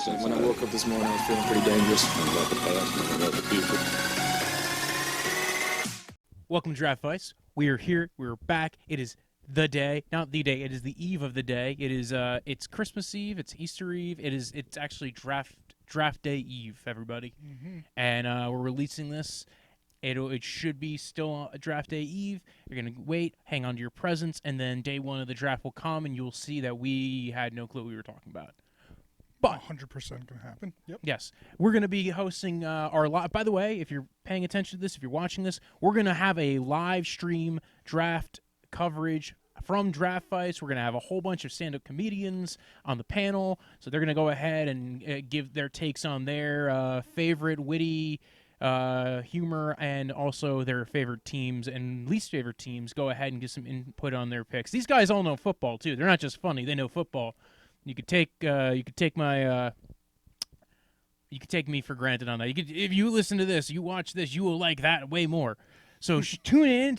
When I woke up this morning, I was feeling pretty dangerous. About the past and about the future. Welcome to Draftvice. We are here. We're back. It is the day, not the day. It is the eve of the day. It is. It's Christmas Eve. It's Easter Eve. It's actually draft day Eve, everybody. Mm-hmm. And we're releasing this. It should be still a draft day Eve. You're gonna wait, hang on to your presents, and then day one of the draft will come, and you'll see that we had no clue what we were talking about. But 100% going to happen. Yep. yes, we're going to be hosting our live. By the way, if you're paying attention to this, if you're watching this, we're going to have a live stream draft coverage from Draftvice. We're going to have a whole bunch of stand-up comedians on the panel, so they're going to go ahead and give their takes on their favorite witty humor and also their favorite teams and least favorite teams. Go ahead and give some input on their picks. These guys all know football too. They're not just funny; they know football. You could take me for granted on that. If you listen to this, you watch this, you will like that way more. So tune in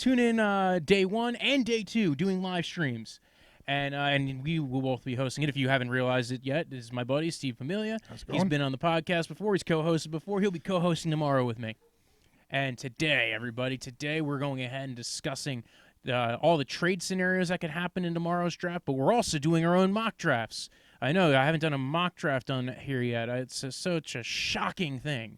day one and day two, doing live streams, and we will both be hosting it. If you haven't realized it yet, this is my buddy Steve Familia. How's it going? He's been on the podcast before. He's co-hosted before. He'll be co-hosting tomorrow with me. And today, everybody, we're going ahead and discussing all the trade scenarios that could happen in tomorrow's draft, but we're also doing our own mock drafts. I know I haven't done a mock draft on here yet. It's such a shocking thing.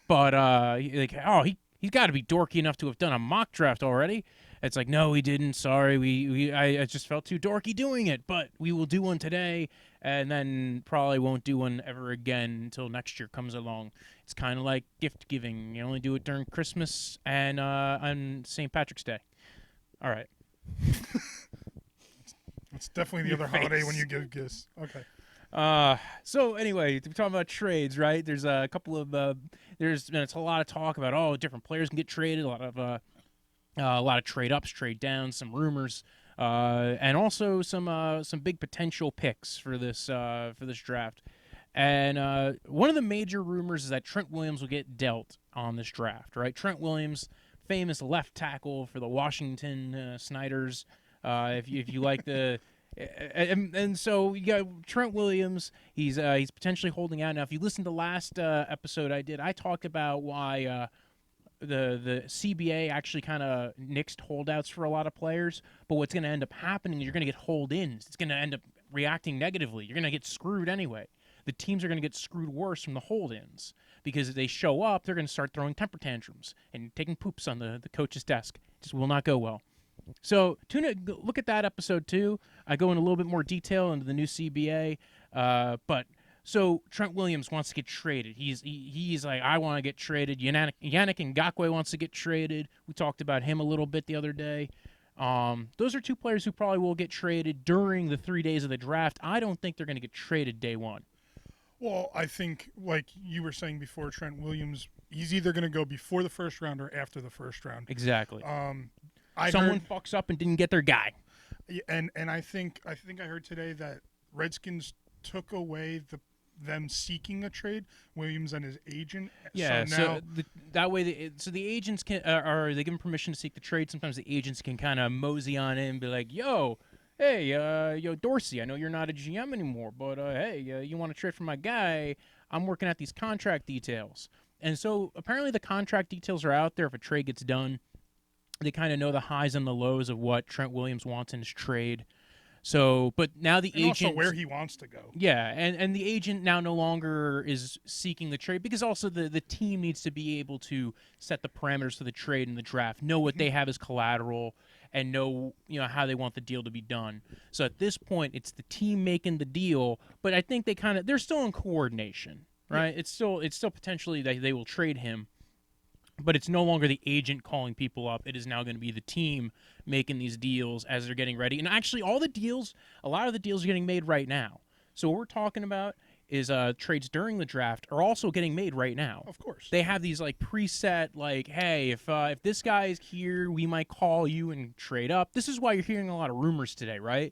But he's got to be dorky enough to have done a mock draft already. It's like, no, he didn't. Sorry, I just felt too dorky doing it. But we will do one today, and then probably won't do one ever again until next year comes along. It's kind of like gift giving. You only do it during Christmas and on St. Patrick's Day. All right. It's definitely the other holiday when you give gifts. Okay. So anyway, we're talking about trades, right? There's a couple of there's been a lot of talk about different players can get traded, a lot of trade ups, trade downs, some rumors, and also some big potential picks for this draft. And one of the major rumors is that Trent Williams will get dealt on this draft, right? Trent Williams, famous left tackle for the Washington Snyders. If you like the, and so you got Trent Williams. He's potentially holding out now. If you listen to the last episode I talked about why the CBA actually kind of nixed holdouts for a lot of players. But what's going to end up happening is you're going to get hold-ins. It's going to end up reacting negatively. You're going to get screwed anyway. The teams are going to get screwed worse from the hold-ins because if they show up, they're going to start throwing temper tantrums and taking poops on the coach's desk. It just will not go well. So look at that episode too. I go in a little bit more detail into the new CBA. So Trent Williams wants to get traded. He's like, I want to get traded. Yannick Ngakoue wants to get traded. We talked about him a little bit the other day. Those are two players who probably will get traded during the 3 days of the draft. I don't think they're going to get traded day one. Well, I think, like you were saying before, Trent Williams, he's either going to go before the first round or after the first round. Exactly. Someone fucks up and didn't get their guy. And I think I heard today that Redskins took away them seeking a trade, Williams and his agent. Yeah, so that way, the agents can, or they give them permission to seek the trade. Sometimes the agents can kind of mosey on in and be like, hey, Dorsey, I know you're not a GM anymore, but hey, you want to trade for my guy? I'm working at these contract details. And so apparently the contract details are out there if a trade gets done. They kind of know the highs and the lows of what Trent Williams wants in his trade. So, but now the agent... also where he wants to go. Yeah, and the agent now no longer is seeking the trade because also the team needs to be able to set the parameters for the trade and the draft, know what they have as collateral, and know how they want the deal to be done. So at this point, it's the team making the deal, but I think they're still in coordination, right? Yeah. It's still potentially that they will trade him, but it's no longer the agent calling people up. It is now going to be the team making these deals as they're getting ready. And actually, a lot of the deals are getting made right now. So what we're talking about is trades during the draft are also getting made right now. Of course. They have these like preset, like, hey, if this guy is here, we might call you and trade up. This is why you're hearing a lot of rumors today, right?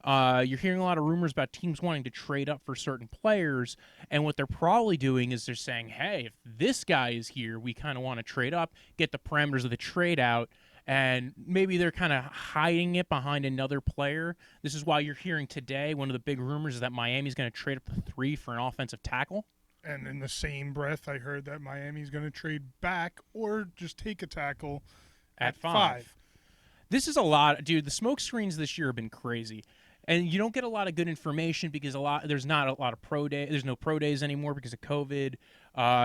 You're hearing a lot of rumors about teams wanting to trade up for certain players, and what they're probably doing is they're saying, hey, if this guy is here, we kind of want to trade up, get the parameters of the trade out, and maybe they're kind of hiding it behind another player. This is why you're hearing today one of the big rumors is that Miami's going to trade up to 3 for an offensive tackle. And in the same breath, I heard that Miami's going to trade back or just take a tackle at 5. This is a lot, dude. The smoke screens this year have been crazy, and you don't get a lot of good information because there's not a lot of pro day. There's no pro days anymore because of COVID.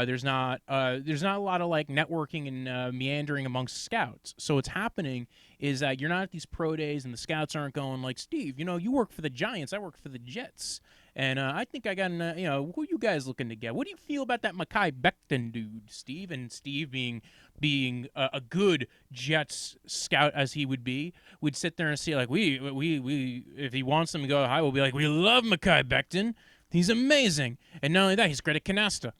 There's not a lot of like networking and meandering amongst scouts. So what's happening is that you're not at these pro days, and the scouts aren't going like, Steve, you work for the Giants, I work for the Jets. And I think I got who are you guys looking to get? What do you feel about that Mekhi Becton dude, Steve? And Steve being a good Jets scout as he would sit there and see like we if he wants them to go high, we'll be like, we love Mekhi Becton. He's amazing. And not only that, he's great at canasta.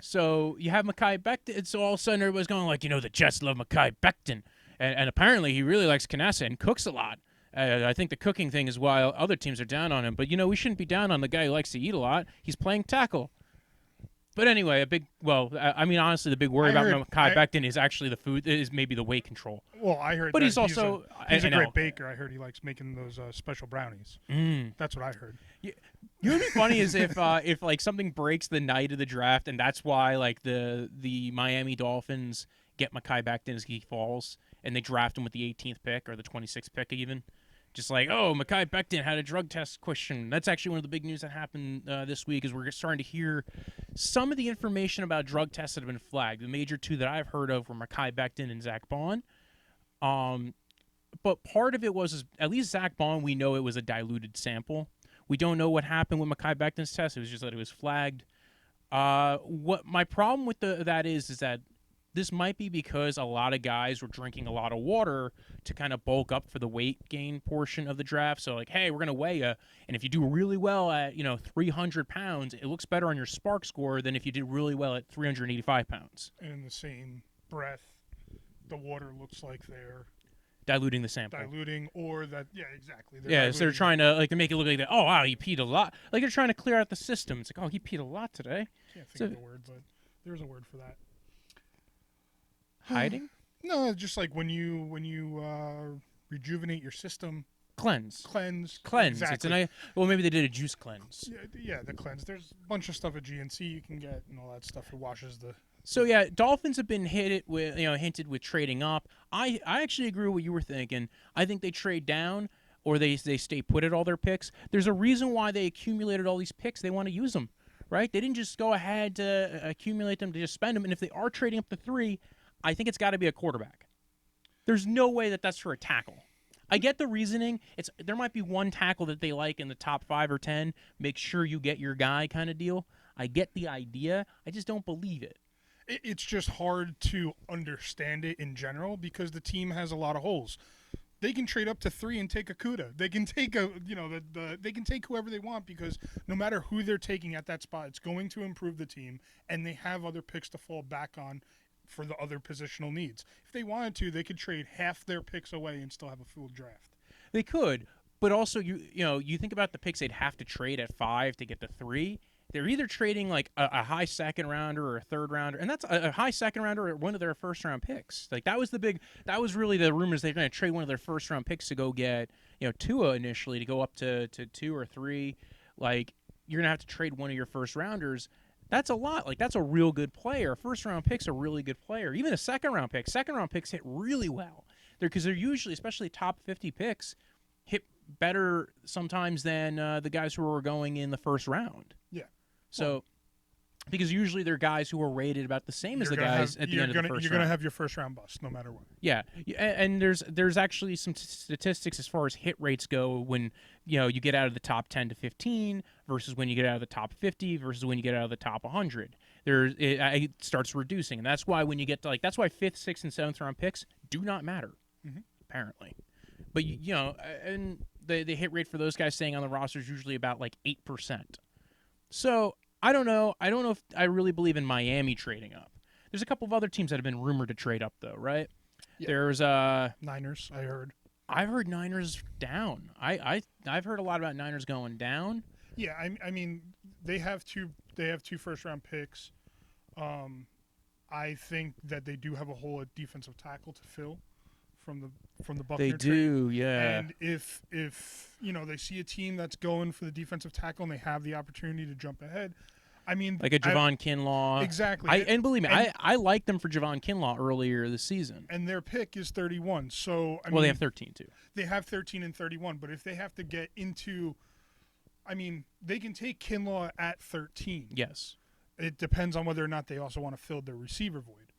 So you have Mekhi Becton. And so all of a sudden everybody's going like, the Jets love Mekhi Becton. And apparently he really likes canasta and cooks a lot. I think the cooking thing is why other teams are down on him. But, we shouldn't be down on the guy who likes to eat a lot. He's playing tackle. But anyway, honestly, the big worry about Mekhi Becton is actually the food, is maybe the weight control. Well, I heard but that he's also he's a great baker. I heard he likes making those special brownies. That's what I heard. You know what'd be funny is if like something breaks the night of the draft, and that's why like the Miami Dolphins get Mekhi Becton as he falls, and they draft him with the 18th pick or the 26th pick even. Just like, Mekhi Becton had a drug test question. That's actually one of the big news that happened this week is we're starting to hear some of the information about drug tests that have been flagged. The major 2 that I've heard of were Mekhi Becton and Zach Bond. But part of it was at least Zach Bond, we know it was a diluted sample. We don't know what happened with Mekhi Becton's test. It was just that it was flagged. What my problem with that is that this might be because a lot of guys were drinking a lot of water to kind of bulk up for the weight gain portion of the draft. So like, hey, we're going to weigh you. And if you do really well at, 300 pounds, it looks better on your Spark score than if you did really well at 385 pounds. And in the same breath, the water looks like they're diluting the sample. Or that, yeah, exactly. So they're trying to to make it look like that. Oh, wow, he peed a lot. Like they're trying to clear out the system. It's like, oh, he peed a lot today. Can't think of the word, but there's a word for that. Hiding? No, just like when you rejuvenate your system. Cleanse. Exactly. Maybe they did a juice cleanse. Yeah, the cleanse. There's a bunch of stuff at GNC you can get and all that stuff. It washes the. So yeah, Dolphins have been hinted with trading up. I actually agree with what you were thinking. I think they trade down or they stay put at all their picks. There's a reason why they accumulated all these picks. They want to use them, right? They didn't just go ahead to accumulate them to just spend them. And if they are trading up to 3, I think it's got to be a quarterback. There's no way that's for a tackle. I get the reasoning. There might be one tackle that they like in the top 5 or 10. Make sure you get your guy kind of deal. I get the idea. I just don't believe it. It's just hard to understand it in general because the team has a lot of holes. They can trade up to 3 and take a Kuda. They can take they can take whoever they want because no matter who they're taking at that spot, it's going to improve the team, and they have other picks to fall back on for the other positional needs. If they wanted to, they could trade half their picks away and still have a full draft. They could, but also you think about the picks they'd have to trade at 5 to get to 3. They're either trading like a high second rounder or a third rounder, and that's a high second rounder or one of their first round picks. Like that was really the rumors they're going to trade one of their first round picks to go get Tua initially to go up to 2 or 3. Like you're gonna have to trade one of your first rounders. That's a lot. Like that's a real good player. First round pick's a really good player. Even a second round pick. Second round picks hit really well. Because they're usually, especially top 50 picks, hit better sometimes than the guys who are going in the first round. Yeah. So, because usually they're guys who are rated about the same as the guys at the end of the first round. You're going to have your first round bust no matter what. Yeah, and there's actually some statistics as far as hit rates go when you get out of the top 10 to 15 versus when you get out of the top 50 versus when you get out of the top 100. It starts reducing, and that's why when you get to that's why 5th, 6th, and 7th round picks do not matter, apparently. But and the hit rate for those guys staying on the roster is usually about 8%. So I don't know. I don't know if I really believe in Miami trading up. There's a couple of other teams that have been rumored to trade up, though, right? Yeah. There's Niners. I've heard Niners down. I've heard a lot about Niners going down. Yeah, I mean they have two first round picks. I think that they do have a hole at defensive tackle to fill. from the Buckner They trade. do, yeah. And if they see a team that's going for the defensive tackle and they have the opportunity to jump ahead, I mean, Like a Javon Kinlaw. exactly. And believe me, I liked them for Javon Kinlaw earlier this season. And their pick is 31. So I mean, they have 13 too. They have 13 and 31, but if they have to get into, I mean, they can take Kinlaw at 13. Yes. It depends on whether or not they also want to fill their receiver void.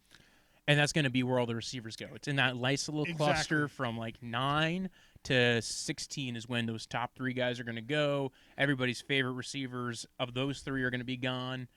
And that's going to be where all the receivers go. It's in that nice little cluster from like 9 to 16 is when those top 3 guys are going to go. Everybody's favorite receivers of those 3 are going to be gone.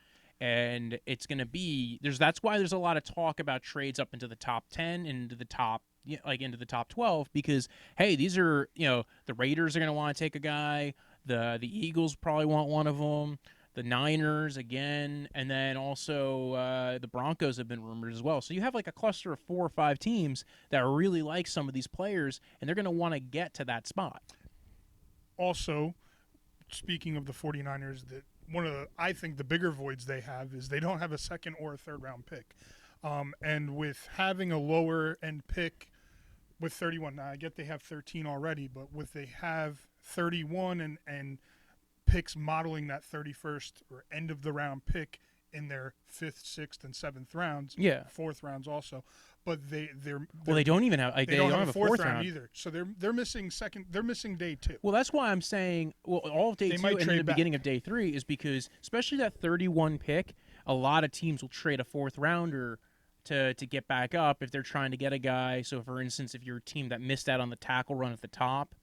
And it's going to be that's why there's a lot of talk about trades up into the top 10 and into the top into the top 12, because hey, these are, the Raiders are going to want to take a guy, the Eagles probably want one of them. The Niners again, and then also the Broncos have been rumored as well. So you have like a cluster of 4 or 5 teams that really like some of these players, and they're going to want to get to that spot. Also, speaking of the 49ers, that one of I think the bigger voids they have is they don't have a second or a third round pick. And with having a lower end pick with 31, now I get they have 13 already, but with they have 31 and picks modeling that 31st or end of the round pick in their 5th, 6th, and 7th rounds. Yeah, 4th rounds also, but they don't even have they don't have a fourth round either. So they're missing day 2. Well, that's why I'm saying all of day 2 and then the beginning of day 3 is because especially that 31 pick, a lot of teams will trade a 4th rounder to get back up if they're trying to get a guy. So for instance, if you're a team that missed out on the tackle run at the top,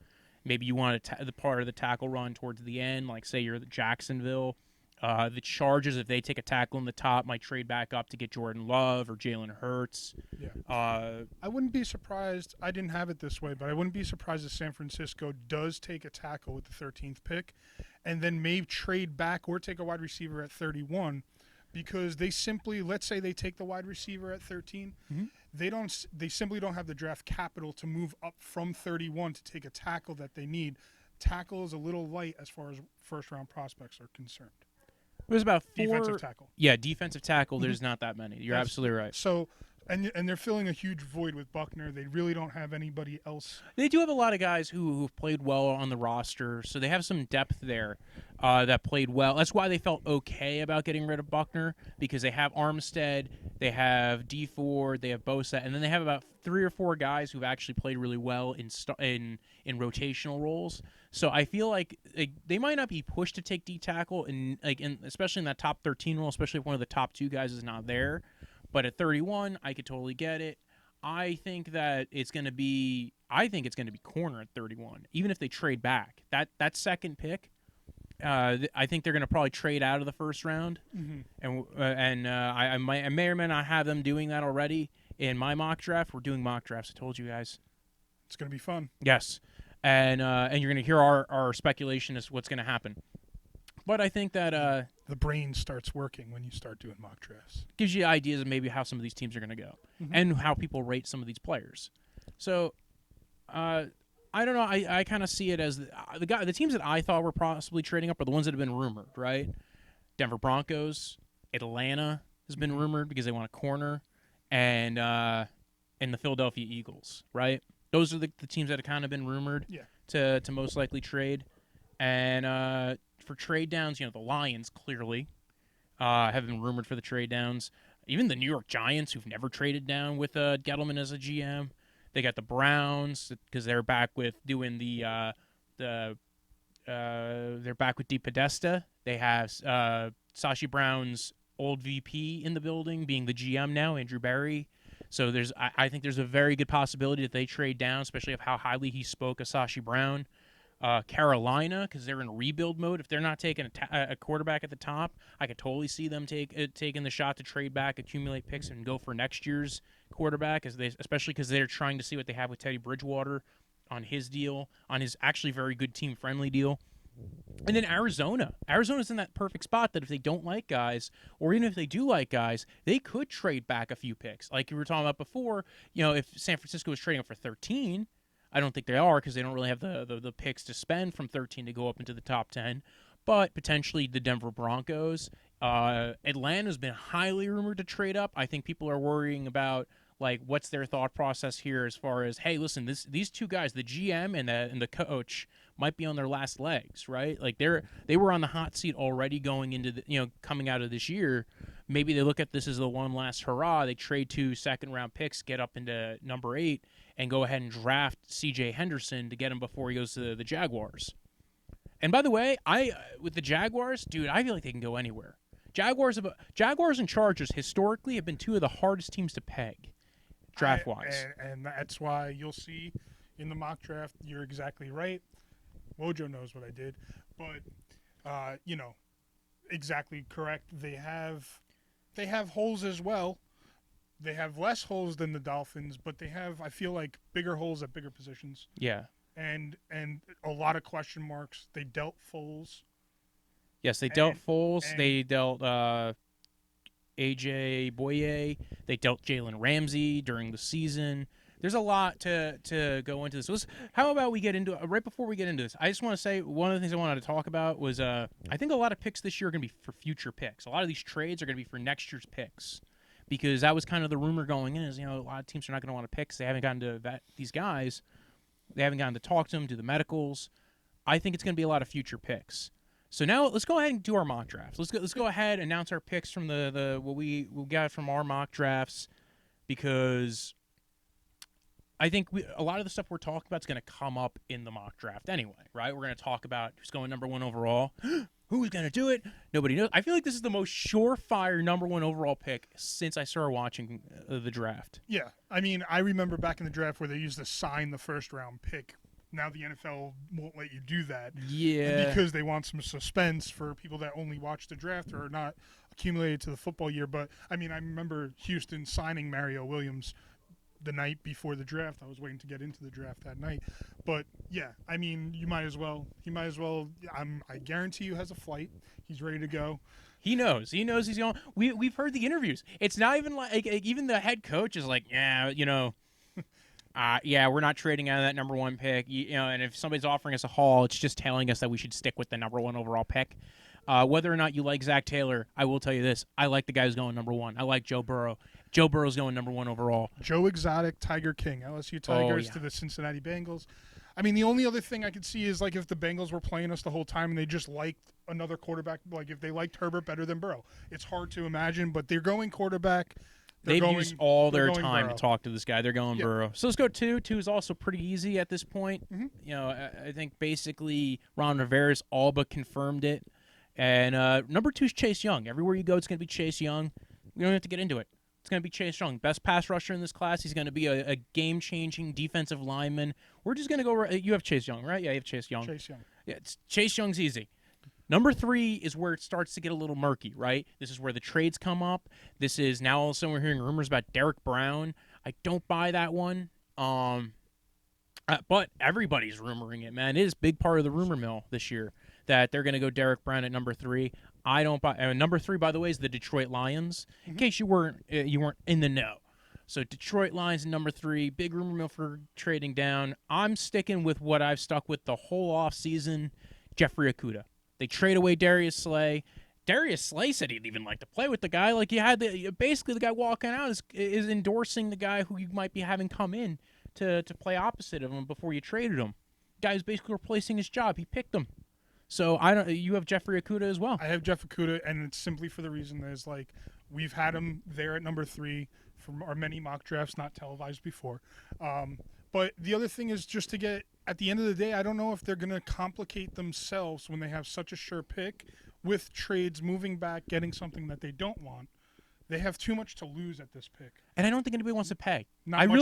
maybe you want the part of the tackle run towards the end, like say you're Jacksonville. The Chargers, if they take a tackle in the top, might trade back up to get Jordan Love or Jalen Hurts. Yeah. I wouldn't be surprised. I didn't have it this way, but I wouldn't be surprised if San Francisco does take a tackle with the 13th pick and then may trade back or take a wide receiver at 31 because they simply, let's say they take the wide receiver at 13, they simply don't have the draft capital to move up from 31 to take a tackle that they need. Tackle is a little light as far as first-round prospects are concerned. There's about 4 defensive tackle. Yeah, defensive tackle. There's not that many. You're absolutely right. So, and they're filling a huge void with Buckner. They really don't have anybody else. They do have a lot of guys who've played well on the roster, so they have some depth there that played well. That's why they felt okay about getting rid of Buckner, because they have Armstead, they have D Ford, they have Bosa, and then they have about 3 or 4 guys who've actually played really well in rotational roles. So I feel like they might not be pushed to take D tackle, especially in that top 13 role, especially if one of the top 2 guys is not there. But at 31, I could totally get it. I think it's going to be corner at 31, even if they trade back. That second pick, I think they're going to probably trade out of the first round, and I may or may not have them doing that already in my mock draft. We're doing mock drafts. I told you guys. It's going to be fun. Yes, and you're going to hear our speculation as what's going to happen. But I think that the brain starts working when you start doing mock drafts. Gives you ideas of maybe how some of these teams are going to go and how people rate some of these players. So I don't know. I kind of see it as the teams that I thought were possibly trading up are the ones that have been rumored, right? Denver Broncos, Atlanta has been rumored because they want a corner, and the Philadelphia Eagles, right? Those are the teams that have kind of been rumored to most likely trade. And for trade downs, the Lions clearly have been rumored for the trade downs. Even the New York Giants, who've never traded down with Gettleman as a GM. They got the Browns because they're back with doing they're back with DePodesta. They have Sashi Brown's old VP in the building, being the GM now, Andrew Berry. So I think there's a very good possibility that they trade down, especially of how highly he spoke of Sashi Brown. Carolina, because they're in rebuild mode. If they're not taking a quarterback at the top, I could totally see them taking the shot to trade back, accumulate picks, and go for next year's quarterback, especially because they're trying to see what they have with Teddy Bridgewater on his deal, on his actually very good team-friendly deal. And then Arizona's in that perfect spot that if they don't like guys, or even if they do like guys, they could trade back a few picks. Like you were talking about before, if San Francisco was trading up for 13, I don't think they are because they don't really have the picks to spend from 13 to go up into the top 10. But potentially the Denver Broncos. Atlanta's been highly rumored to trade up. I think people are worrying about Like, what's their thought process here as far as, hey, listen, these two guys, the GM and the coach, might be on their last legs, right? Like they were on the hot seat already going into coming out of this year. Maybe they look at this as the one last hurrah. They trade 2 second-round picks, get up into number 8, and go ahead and draft C.J. Henderson to get him before he goes to the Jaguars. And by the way, with the Jaguars, dude, I feel like they can go anywhere. Jaguars and Chargers historically have been 2 of the hardest teams to peg, draft-wise. And that's why you'll see in the mock draft, you're exactly right. Wojo knows what I did. But, exactly correct. They have holes as well. They have less holes than the Dolphins, but they have, I feel like, bigger holes at bigger positions. Yeah. And a lot of question marks. They dealt Foles. Yes, they dealt Foles. They dealt A.J. Boye. They dealt Jalen Ramsey during the season. There's a lot to go into this. How about we get into it? Right before we get into this, I just want to say one of the things I wanted to talk about was I think a lot of picks this year are going to be for future picks. A lot of these trades are going to be for next year's picks because that was kind of the rumor going in is, a lot of teams are not going to want to pick because they haven't gotten to vet these guys. They haven't gotten to talk to them, do the medicals. I think it's going to be a lot of future picks. So now let's go ahead and do our mock drafts. Let's go ahead and announce our picks from the what we got from our mock drafts because I think a lot of the stuff we're talking about is going to come up in the mock draft anyway, right? We're going to talk about who's going number 1 overall, who's going to do it. Nobody knows. I feel like this is the most surefire number 1 overall pick since I started watching the draft. Yeah, I mean, I remember back in the draft where they used to sign the first-round pick. Now the NFL won't let you do that. Yeah. Because they want some suspense for people that only watch the draft or are not accumulated to the football year. But, I mean, I remember Houston signing Mario Williams the night before the draft. I was waiting to get into the draft that night. But, yeah, I mean, he might as well. I guarantee you has a flight. He's ready to go. He knows he's going. We've heard the interviews. It's not even like even the head coach is like, yeah, we're not trading out of that number 1 pick. And if somebody's offering us a haul, it's just telling us that we should stick with the number 1 overall pick. Whether or not you like Zach Taylor, I will tell you this. I like the guy who's going number 1. I like Joe Burrow. Joe Burrow's going number 1 overall. Joe Exotic, Tiger King, LSU Tigers to the Cincinnati Bengals. I mean, the only other thing I could see is like if the Bengals were playing us the whole time and they just liked another quarterback, like if they liked Herbert better than Burrow. It's hard to imagine, but they're going quarterback. They've used all their time Burrow to talk to this guy. They're going Burrow. So let's go 2. 2 is also pretty easy at this point. Mm-hmm. I think basically Ron Rivera's all but confirmed it. And number 2 is Chase Young. Everywhere you go, it's going to be Chase Young. We don't have to get into it. It's going to be Chase Young. Best pass rusher in this class. He's going to be a game-changing defensive lineman. We're just going to go – you have Chase Young, right? Yeah, you have Chase Young. Chase Young. Yeah, Chase Young's easy. Number 3 is where it starts to get a little murky, right? This is where the trades come up. This is now all of a sudden we're hearing rumors about Derek Brown. I don't buy that one. But everybody's rumoring it, man. It is a big part of the rumor mill this year that they're going to go Derek Brown at number 3. I don't buy. Number 3, by the way, is the Detroit Lions. In case you weren't in the know. So Detroit Lions number 3, big rumor mill for trading down. I'm sticking with what I've stuck with the whole offseason, Jeffrey Okudah. They trade away Darius Slay. Darius Slay said he'd even like to play with the guy. Like you had basically the guy walking out is endorsing the guy who you might be having come in to play opposite of him before you traded him. Guy who's basically replacing his job. He picked him. So you have Jeffrey Okudah as well. I have Jeff Okudah, and it's simply for the reason that is like we've had him there at number 3 from our many mock drafts, not televised before. But the other thing is just to get at the end of the day, I don't know if they're going to complicate themselves when they have such a sure pick with trades, moving back, getting something that they don't want. They have too much to lose at this pick. And I don't think anybody wants to pay. I don't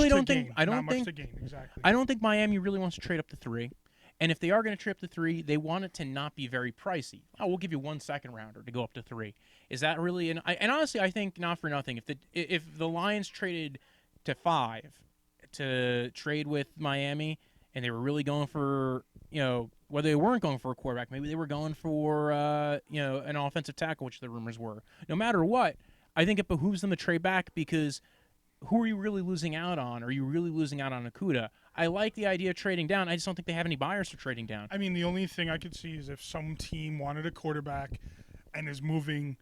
think exactly. I don't think Miami really wants to trade up to 3. And if they are going to trade up to 3, they want it to not be very pricey. Oh, we'll give you 1 second rounder to go up to 3. Is that really and honestly, I think not for nothing. If the Lions traded to 5 to trade with Miami and they were really going for, whether they weren't going for a quarterback, maybe they were going for an offensive tackle, which the rumors were. No matter what, I think it behooves them to trade back because who are you really losing out on? Are you really losing out on Okudah? I like the idea of trading down. I just don't think they have any buyers for trading down. I mean, the only thing I could see is if some team wanted a quarterback and is moving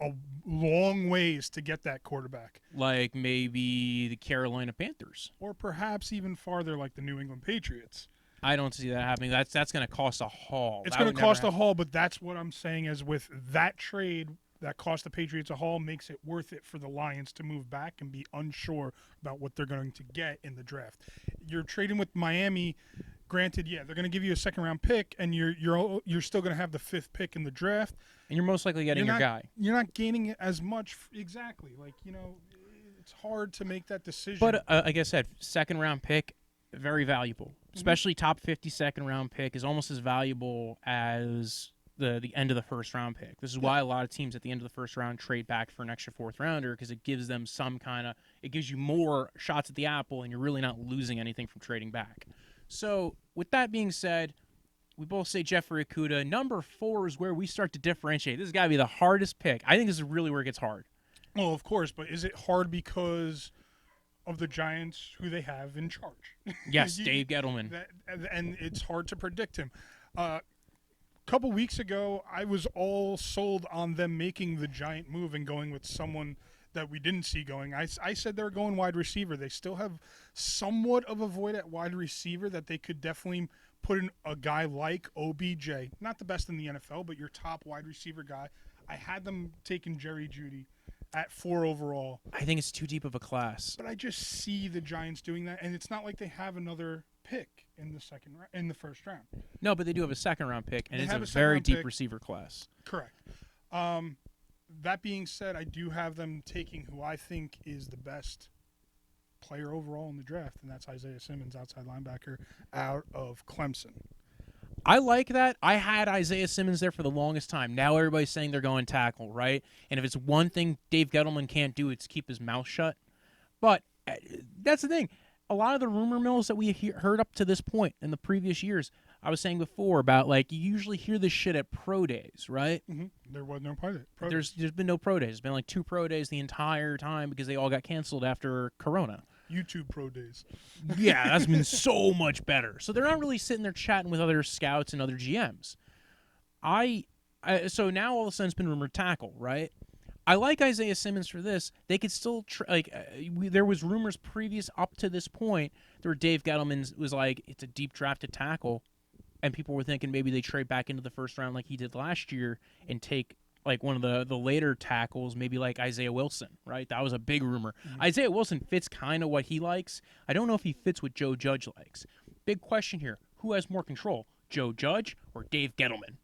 a long ways to get that quarterback. Like maybe the Carolina Panthers. Or perhaps even farther like the New England Patriots. I don't see that happening. That's going to cost a haul. It's That going would to never cost a happen. haul, but that's what I'm saying is with that trade that cost the Patriots a haul makes it worth it for the Lions to move back and be unsure about what they're going to get in the draft. You're trading with Miami. Granted, yeah, they're going to give you a second-round pick, and you're still going to have the 5th pick in the draft. And you're most likely getting your guy. You're not gaining it as much exactly. Like, it's hard to make that decision. But like I said, second-round pick, very valuable. Especially top 50 second-round pick is almost as valuable as the end of the first-round pick. This is why a lot of teams at the end of the first round trade back for an extra fourth-rounder because it gives them it gives you more shots at the apple, and you're really not losing anything from trading back. So, with that being said, we both say Jeffrey Okudah. Number 4 is where we start to differentiate. This has got to be the hardest pick. I think this is really where it gets hard. Well, of course, but is it hard because of the Giants who they have in charge? Yes, Dave Gettleman. And it's hard to predict him. A couple weeks ago, I was all sold on them making the giant move and going with someone that we didn't see going. I said they were going wide receiver. They still have somewhat of a void at wide receiver that they could definitely put in a guy like OBJ. Not the best in the NFL, but your top wide receiver guy. I had them taking Jerry Jeudy at 4 overall. I think it's too deep of a class. But I just see the Giants doing that, and it's not like they have another pick in the first round. No, but they do have a second-round pick, and They it's have a a very second-round deep pick. receiver class. Correct. That being said, I do have them taking who I think is the best player overall in the draft, and that's Isaiah Simmons, outside linebacker, out of Clemson. I like that. I had Isaiah Simmons there for the longest time. Now everybody's saying they're going tackle, right? And if it's one thing Dave Gettleman can't do, it's keep his mouth shut. But that's the thing. A lot of the rumor mills that we heard up to this point in the previous years, I was saying before about, like, you usually hear this shit at pro days, right? Mm-hmm. There was no pro day. There's been no pro days. There's been like 2 pro days the entire time because they all got canceled after Corona. YouTube pro days. Yeah, that's been so much better. So they're not really sitting there chatting with other scouts and other GMs. So now all of a sudden it's been rumored tackle, right? I like Isaiah Simmons for this. They could still there was rumors previous up to this point where Dave Gettleman was like, it's a deep drafted tackle, and people were thinking maybe they trade back into the first round like he did last year and take like one of the later tackles, maybe like Isaiah Wilson, right? That was a big rumor. Mm-hmm. Isaiah Wilson fits kind of what he likes. I don't know if he fits what Joe Judge likes. Big question here. Who has more control, Joe Judge or Dave Gettleman?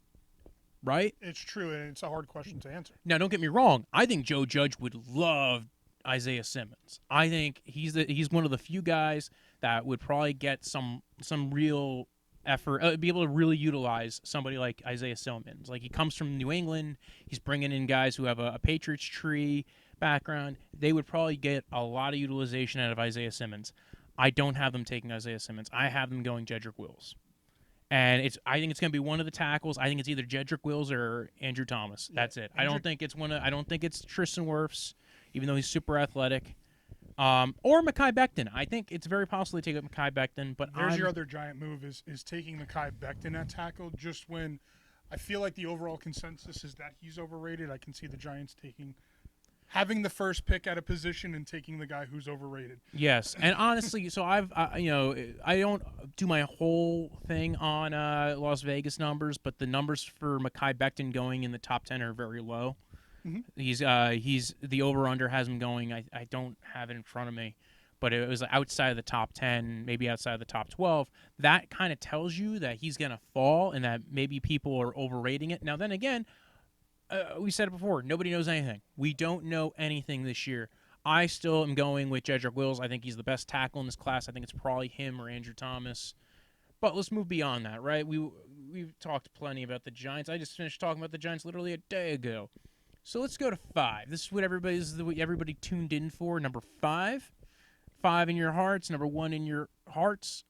Right? It's true, and it's a hard question to answer. Now, don't get me wrong. I think Joe Judge would love Isaiah Simmons. I think he's one of the few guys that would probably get some real effort, be able to really utilize somebody like Isaiah Simmons. Like, he comes from New England. He's bringing in guys who have a Patriots tree background. They would probably get a lot of utilization out of Isaiah Simmons. I don't have them taking Isaiah Simmons. I have them going Jedrick Wills. And I think it's going to be one of the tackles. I think it's either Jedrick Wills or Andrew Thomas. That's it. I don't think it's Tristan Wirfs, even though he's super athletic. Or Mekhi Becton. I think it's very possible to take up Mekhi Becton. But there's your other giant move is taking Mekhi Becton at tackle. Just when I feel like the overall consensus is that he's overrated, I can see the Giants having the first pick at a position and taking the guy who's overrated. Yes, and honestly, so I don't do my whole thing on Las Vegas numbers, but the numbers for Mekhi Becton going in the top 10 are very low. Mm-hmm. He's the over/under has him going. I don't have it in front of me, but it was outside of the top 10, maybe outside of the top 12. That kind of tells you that he's gonna fall and that maybe people are overrating it. Now, then again. We said it before. Nobody knows anything. We don't know anything this year. I still am going with Jedrick Wills. I think he's the best tackle in this class. I think it's probably him or Andrew Thomas. But let's move beyond that, right? We've talked plenty about the Giants. I just finished talking about the Giants literally a day ago. So let's go to 5. This is what everybody tuned in for. Number 5. 5 in your hearts. Number 1 in your hearts.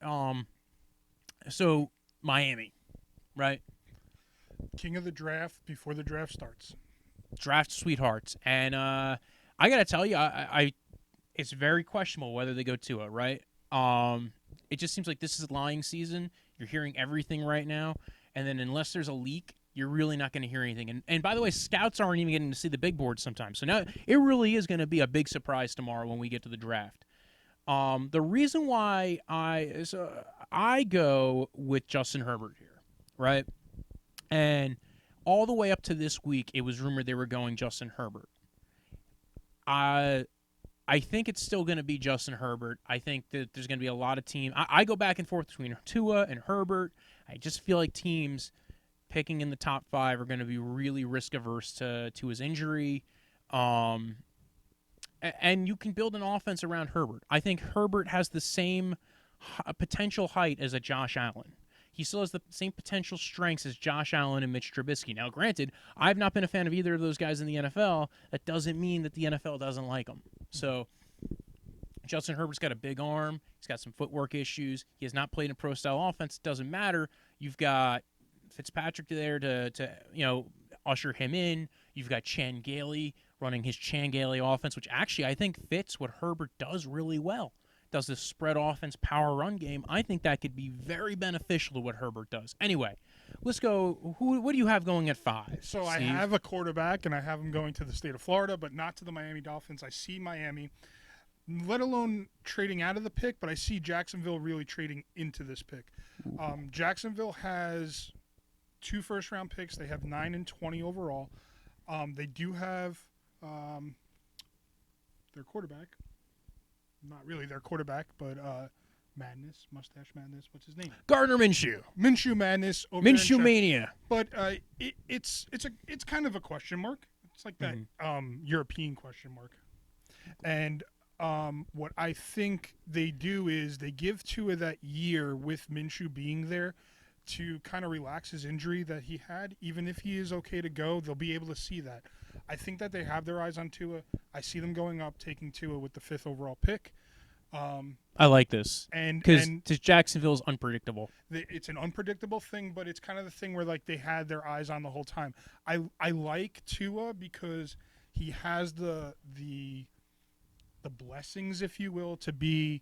So Miami, right? King of the draft before the draft starts. Draft sweethearts. And I got to tell you, I it's very questionable whether they go Tua, right? It just seems like this is lying season. You're hearing everything right now. And then unless there's a leak you're really not going to hear anything. And by the way, scouts aren't even getting to see the big board sometimes. So now it really is going to be a big surprise tomorrow when we get to the draft. The reason why I go with Justin Herbert here, right? And all the way up to this week, it was rumored they were going Justin Herbert. I think it's still going to be Justin Herbert. I think that there's going to be a lot of teams. I go back and forth between Tua and Herbert. I just feel like teams picking in the top 5 are going to be really risk averse to his injury. And you can build an offense around Herbert. I think Herbert has the same potential height as a Josh Allen. He still has the same potential strengths as Josh Allen and Mitch Trubisky. Now, granted, I've not been a fan of either of those guys in the NFL. That doesn't mean that the NFL doesn't like them. So, Justin Herbert's got a big arm. He's got some footwork issues. He has not played in a pro-style offense. It doesn't matter. You've got Fitzpatrick there to usher him in. You've got Chan Gailey running his Chan Gailey offense, which actually I think fits what Herbert does really well. Does this spread offense, power run game. I think that could be very beneficial to what Herbert does. Anyway, let's go. What do you have going at 5? So Steve? I have a quarterback, and I have him going to the state of Florida, but not to the Miami Dolphins. I see Miami, let alone trading out of the pick, but I see Jacksonville really trading into this pick. Jacksonville has 2 first-round picks. They have 9 and 20 overall. They do have their quarterback. Not really their quarterback, but Mustache Madness. What's his name? Gardner Minshew. Minshew Madness. Minshew Mania. But it's kind of a question mark. It's like that European question mark. And what I think they do is they give Tua that year with Minshew being there to kind of relax his injury that he had. Even if he is okay to go, they'll be able to see that. I think that they have their eyes on Tua. I see them going up, taking Tua with the 5th overall pick. I like this. Because Jacksonville's unpredictable. It's an unpredictable thing, but it's kind of the thing where like they had their eyes on the whole time. I like Tua because he has the blessings, if you will, to be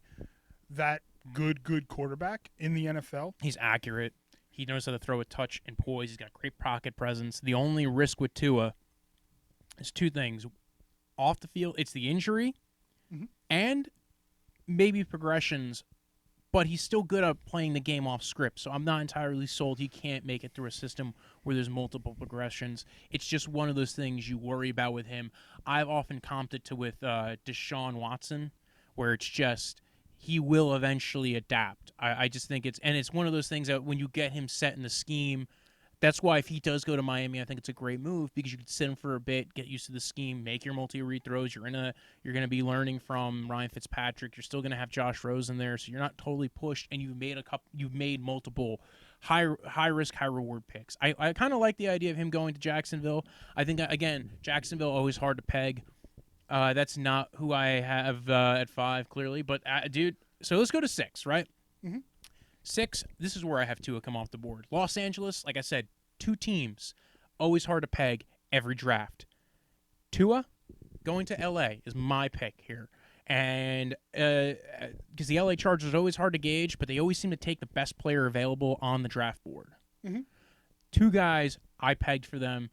that good quarterback in the NFL. He's accurate. He knows how to throw a touch and poise. He's got great pocket presence. The only risk with Tua is 2 things. Off the field, it's the injury and maybe progressions, but he's still good at playing the game off script, so I'm not entirely sold he can't make it through a system where there's multiple progressions. It's just one of those things you worry about with him. I've often comped it to with Deshaun Watson, where it's just he will eventually adapt. I just think it's one of those things that when you get him set in the scheme, that's why if he does go to Miami, I think it's a great move because you could sit him for a bit, get used to the scheme, make your multi-read throws. You're gonna be learning from Ryan Fitzpatrick. You're still gonna have Josh Rosen there, so you're not totally pushed. And you've made multiple high risk, high reward picks. I kind of like the idea of him going to Jacksonville. I think again, Jacksonville always hard to peg. That's not who I have at 5 clearly, but dude. So let's go to 6, right? 6, this is where I have Tua come off the board. Los Angeles, like I said, 2 teams, always hard to peg every draft. Tua going to L.A. is my pick here. And because the L.A. Chargers are always hard to gauge, but they always seem to take the best player available on the draft board. 2 guys I pegged for them,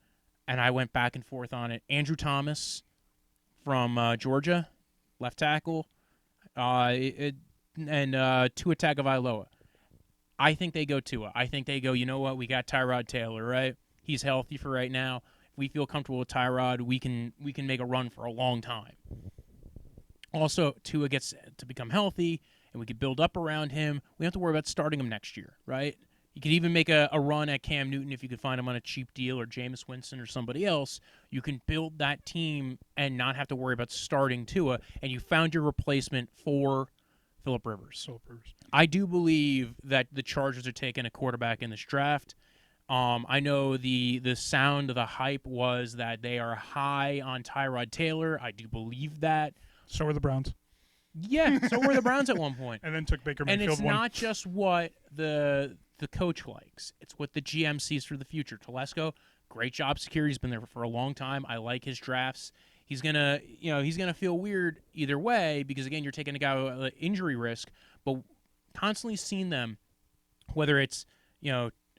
and I went back and forth on it. Andrew Thomas from Georgia, left tackle, and Tua Tagovailoa. I think they go Tua. I think they go, you know what, we got Tyrod Taylor, right? He's healthy for right now. If we feel comfortable with Tyrod, we can make a run for a long time. Also, Tua gets to become healthy, and we could build up around him. We don't have to worry about starting him next year, right? You could even make a run at Cam Newton if you could find him on a cheap deal, or Jameis Winston or somebody else. You can build that team and not have to worry about starting Tua, and you found your replacement for Phillip Rivers. I do believe that the Chargers are taking a quarterback in this draft. I know the sound of the hype was that they are high on Tyrod Taylor. I do believe that. So are the Browns. Yeah, so were the Browns at one point. And then took Baker Mayfield. And it's not just what the coach likes. It's what the GM sees for the future. Telesco, great job security. He's been there for a long time. I like his drafts. He's gonna feel weird either way because again, you're taking a guy with injury risk, but constantly seeing them, whether it's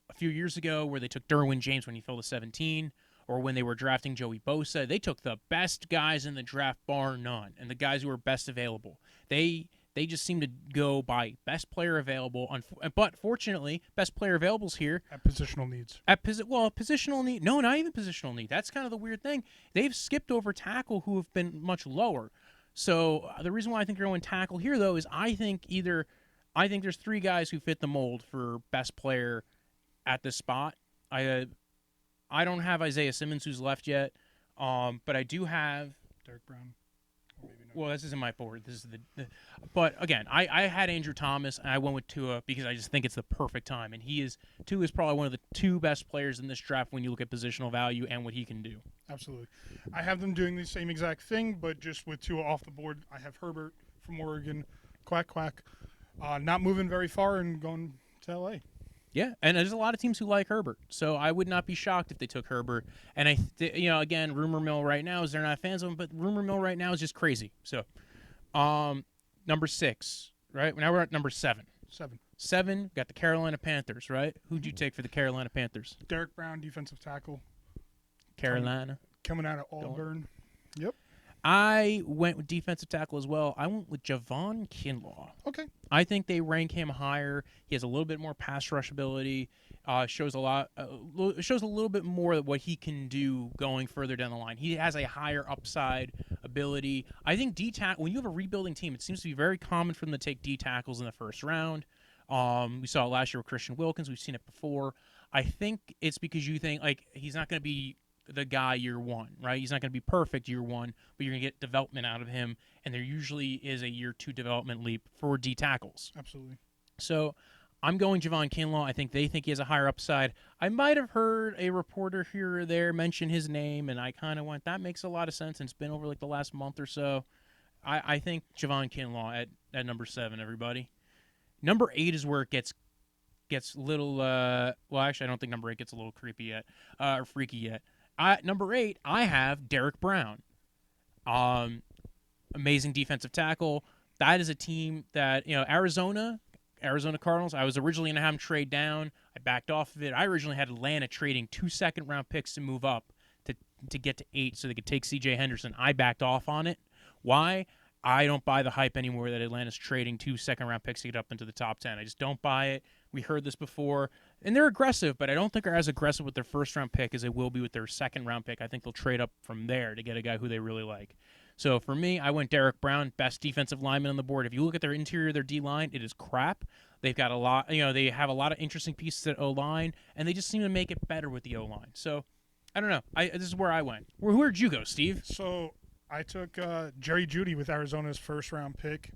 a few years ago where they took Derwin James when he fell to 17, or when they were drafting Joey Bosa. They took the best guys in the draft, bar none, and the guys who were best available. They just seem to go by best player available. But fortunately, best player available is here. At positional needs. Positional need. No, not even positional need. That's kind of the weird thing. They've skipped over tackle who have been much lower. So the reason why I think they're going tackle here, though, is I think there's three guys who fit the mold for best player at this spot. I don't have Isaiah Simmons, who's left yet, but I do have Derek Brown. Or maybe not. Well, this isn't my board. This is but again, I had Andrew Thomas, and I went with Tua because I just think it's the perfect time, and Tua is probably one of the two best players in this draft when you look at positional value and what he can do. Absolutely. I have them doing the same exact thing, but just with Tua off the board. I have Herbert from Oregon, quack, quack, not moving very far and going to L.A. Yeah, and there's a lot of teams who like Herbert, so I would not be shocked if they took Herbert. And again, rumor mill right now is they're not fans of him, but rumor mill right now is just crazy. So, number 6, right? Now we're at number 7. 7, got the Carolina Panthers, right? Who'd you take for the Carolina Panthers? Derek Brown, defensive tackle. Carolina. Coming out of Auburn. Yep. I went with defensive tackle as well. I went with Javon Kinlaw. Okay. I think they rank him higher. He has a little bit more pass rush ability. Shows a little bit more of what he can do going further down the line. He has a higher upside ability. I think when you have a rebuilding team, it seems to be very common for them to take D tackles in the first round. We saw it last year with Christian Wilkins. We've seen it before. I think it's because you think he's not going to be the guy year one, right? He's not going to be perfect year one, but you're going to get development out of him, and there usually is a year 2 development leap for D tackles. Absolutely. So I'm going Javon Kinlaw. I think they think he has a higher upside. I might have heard a reporter here or there mention his name, and I kind of went, that makes a lot of sense, and it's been over the last month or so. I think Javon Kinlaw at number 7, everybody. Number 8 is where it gets a little, actually, I don't think number 8 gets a little creepy yet, or freaky yet. Number 8, I have Derek Brown. Amazing defensive tackle. That is a team that, Arizona Cardinals, I was originally going to have them trade down. I backed off of it. I originally had Atlanta trading 2 second-round picks to move up to get to 8 so they could take C.J. Henderson. I backed off on it. Why? I don't buy the hype anymore that Atlanta's trading 2 second-round picks to get up into the top 10. I just don't buy it. We heard this before. And they're aggressive, but I don't think they're as aggressive with their first-round pick as they will be with their second-round pick. I think they'll trade up from there to get a guy who they really like. So for me, I went Derek Brown, best defensive lineman on the board. If you look at their interior, their D-line, it is crap. They've got a lot, they have a lot of interesting pieces at O-line, and they just seem to make it better with the O-line. So I don't know. This is where I went. Where'd you go, Steve? So I took Jerry Jeudy with Arizona's first-round pick.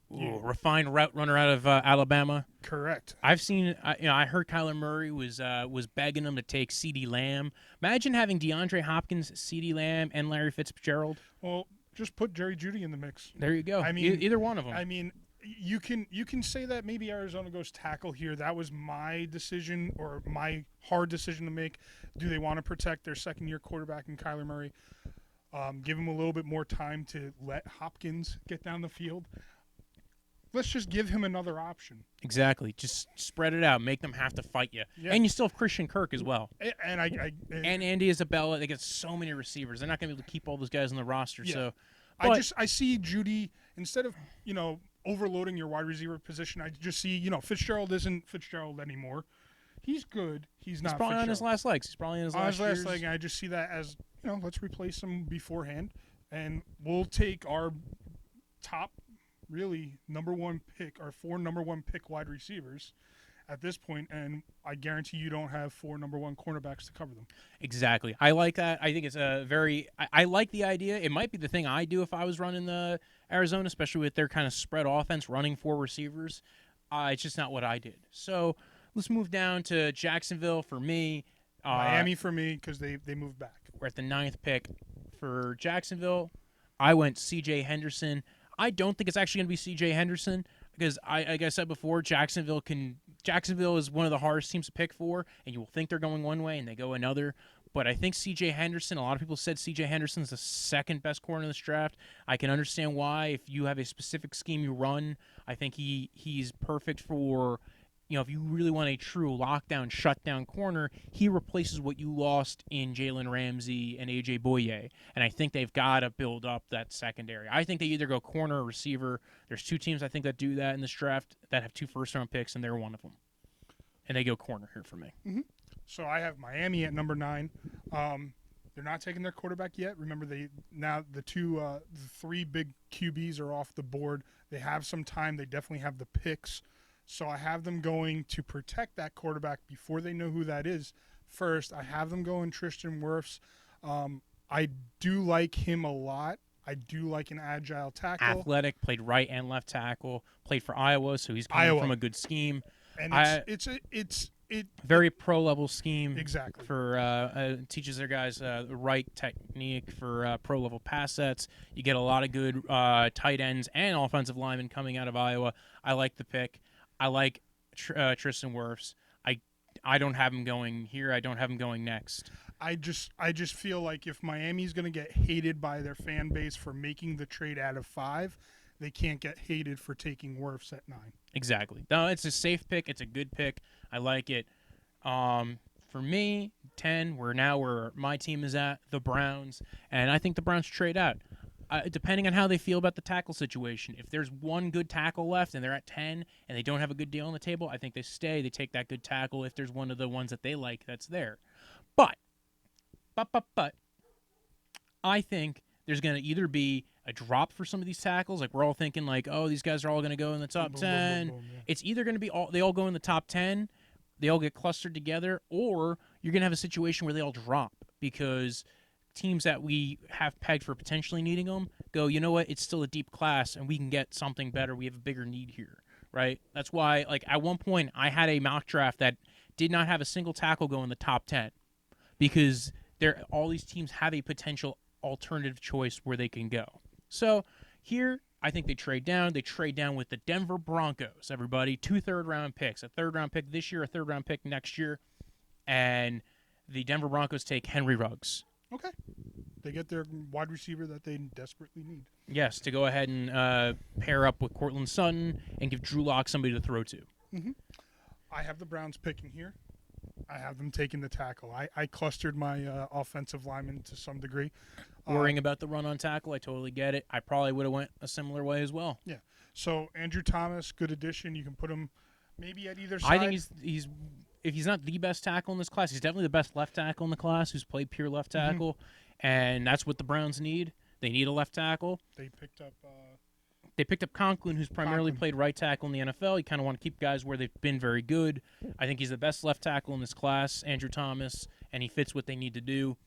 Refined route runner out of Alabama. Correct. I've seen. I heard Kyler Murray was begging him to take CeeDee Lamb. Imagine having DeAndre Hopkins, CeeDee Lamb, and Larry Fitzgerald. Well, just put Jerry Jeudy in the mix. There you go. I mean, either one of them. I mean, you can say that maybe Arizona goes tackle here. That was my decision, or my hard decision to make. Do they want to protect their second-year quarterback in Kyler Murray? Give him a little bit more time to let Hopkins get down the field. Let's just give him another option. Exactly. Just spread it out. Make them have to fight you. Yeah. And you still have Christian Kirk as well. And Andy Isabella. They get so many receivers. They're not going to be able to keep all those guys on the roster. Yeah. So, I see Jeudy, instead of overloading your wide receiver position. I just see Fitzgerald isn't Fitzgerald anymore. He's good. He's not. Probably on his last legs. He's probably on his last leg. And I just see that as let's replace him beforehand, and we'll take our top. Really, number 1 pick, or 4 number 1 pick wide receivers at this point, and I guarantee you don't have 4 number 1 cornerbacks to cover them. Exactly. I like that. I think it's I like the idea. It might be the thing I do if I was running the Arizona, especially with their kind of spread offense, running 4 receivers. It's just not what I did. So let's move down to Jacksonville for me. Miami for me, because they moved back. We're at the 9th pick for Jacksonville. I went C.J. Henderson. I don't think it's actually going to be C.J. Henderson because, like I said before, Jacksonville is one of the hardest teams to pick for, and you will think they're going one way and they go another. But I think C.J. Henderson, a lot of people said C.J. Henderson's the second best corner in this draft. I can understand why. If you have a specific scheme you run, I think he's perfect for, if you really want a true lockdown, shutdown corner, he replaces what you lost in Jalen Ramsey and A.J. Boye. And I think they've got to build up that secondary. I think they either go corner or receiver. There's 2 teams I think that do that in this draft that have 2 first-round picks, and they're one of them. And they go corner here for me. Mm-hmm. So I have Miami at number 9. They're not taking their quarterback yet. Remember, the 3 big QBs are off the board. They have some time. They definitely have the picks. So I have them going to protect that quarterback before they know who that is. First, I have them going Tristan Wirfs. I do like him a lot. I do like an agile tackle. Athletic, played right and left tackle, played for Iowa, so he's coming from a good scheme. And it's very pro-level scheme. Exactly. For teaches their guys the right technique for pro-level pass sets. You get a lot of good tight ends and offensive linemen coming out of Iowa. I like the pick. I like Tristan Wirfs. I don't have him going here. I don't have him going next. I just feel like if Miami's going to get hated by their fan base for making the trade out of 5, they can't get hated for taking Wirfs at 9. Exactly. No, it's a safe pick. It's a good pick. I like it. For me, 10, where my team is at, the Browns, and I think the Browns trade out. Depending on how they feel about the tackle situation. If there's one good tackle left and they're at 10 and they don't have a good deal on the table, I think they stay. They take that good tackle if there's one of the ones that they like that's there. But, I think there's going to either be a drop for some of these tackles. Like, we're all thinking, like, oh, these guys are all going to go in the top 10. Boom, yeah. It's either going to be they all go in the top 10, they all get clustered together, or you're going to have a situation where they all drop because teams that we have pegged for potentially needing them go, you know what, it's still a deep class, and we can get something better. We have a bigger need here, right? That's why, like, at one point, I had a mock draft that did not have a single tackle go in the top 10 because all these teams have a potential alternative choice where they can go. So here, I think they trade down. They trade down with the Denver Broncos, everybody. 2 third-round picks, a third-round pick this year, a third-round pick next year, and the Denver Broncos take Henry Ruggs. Okay. They get their wide receiver that they desperately need. Yes, to go ahead and pair up with Cortland Sutton and give Drew Lock somebody to throw to. Mm-hmm. I have the Browns picking here. I have them taking the tackle. I clustered my offensive linemen to some degree. Worrying about the run on tackle, I totally get it. I probably would have went a similar way as well. Yeah. So Andrew Thomas, good addition. You can put him maybe at either side. I think he's if he's not the best tackle in this class, he's definitely the best left tackle in the class who's played pure left tackle, and that's what the Browns need. They need a left tackle. They picked up Conklin, who's primarily played right tackle in the NFL. You kind of want to keep guys where they've been very good. I think he's the best left tackle in this class, Andrew Thomas, and he fits what they need to do.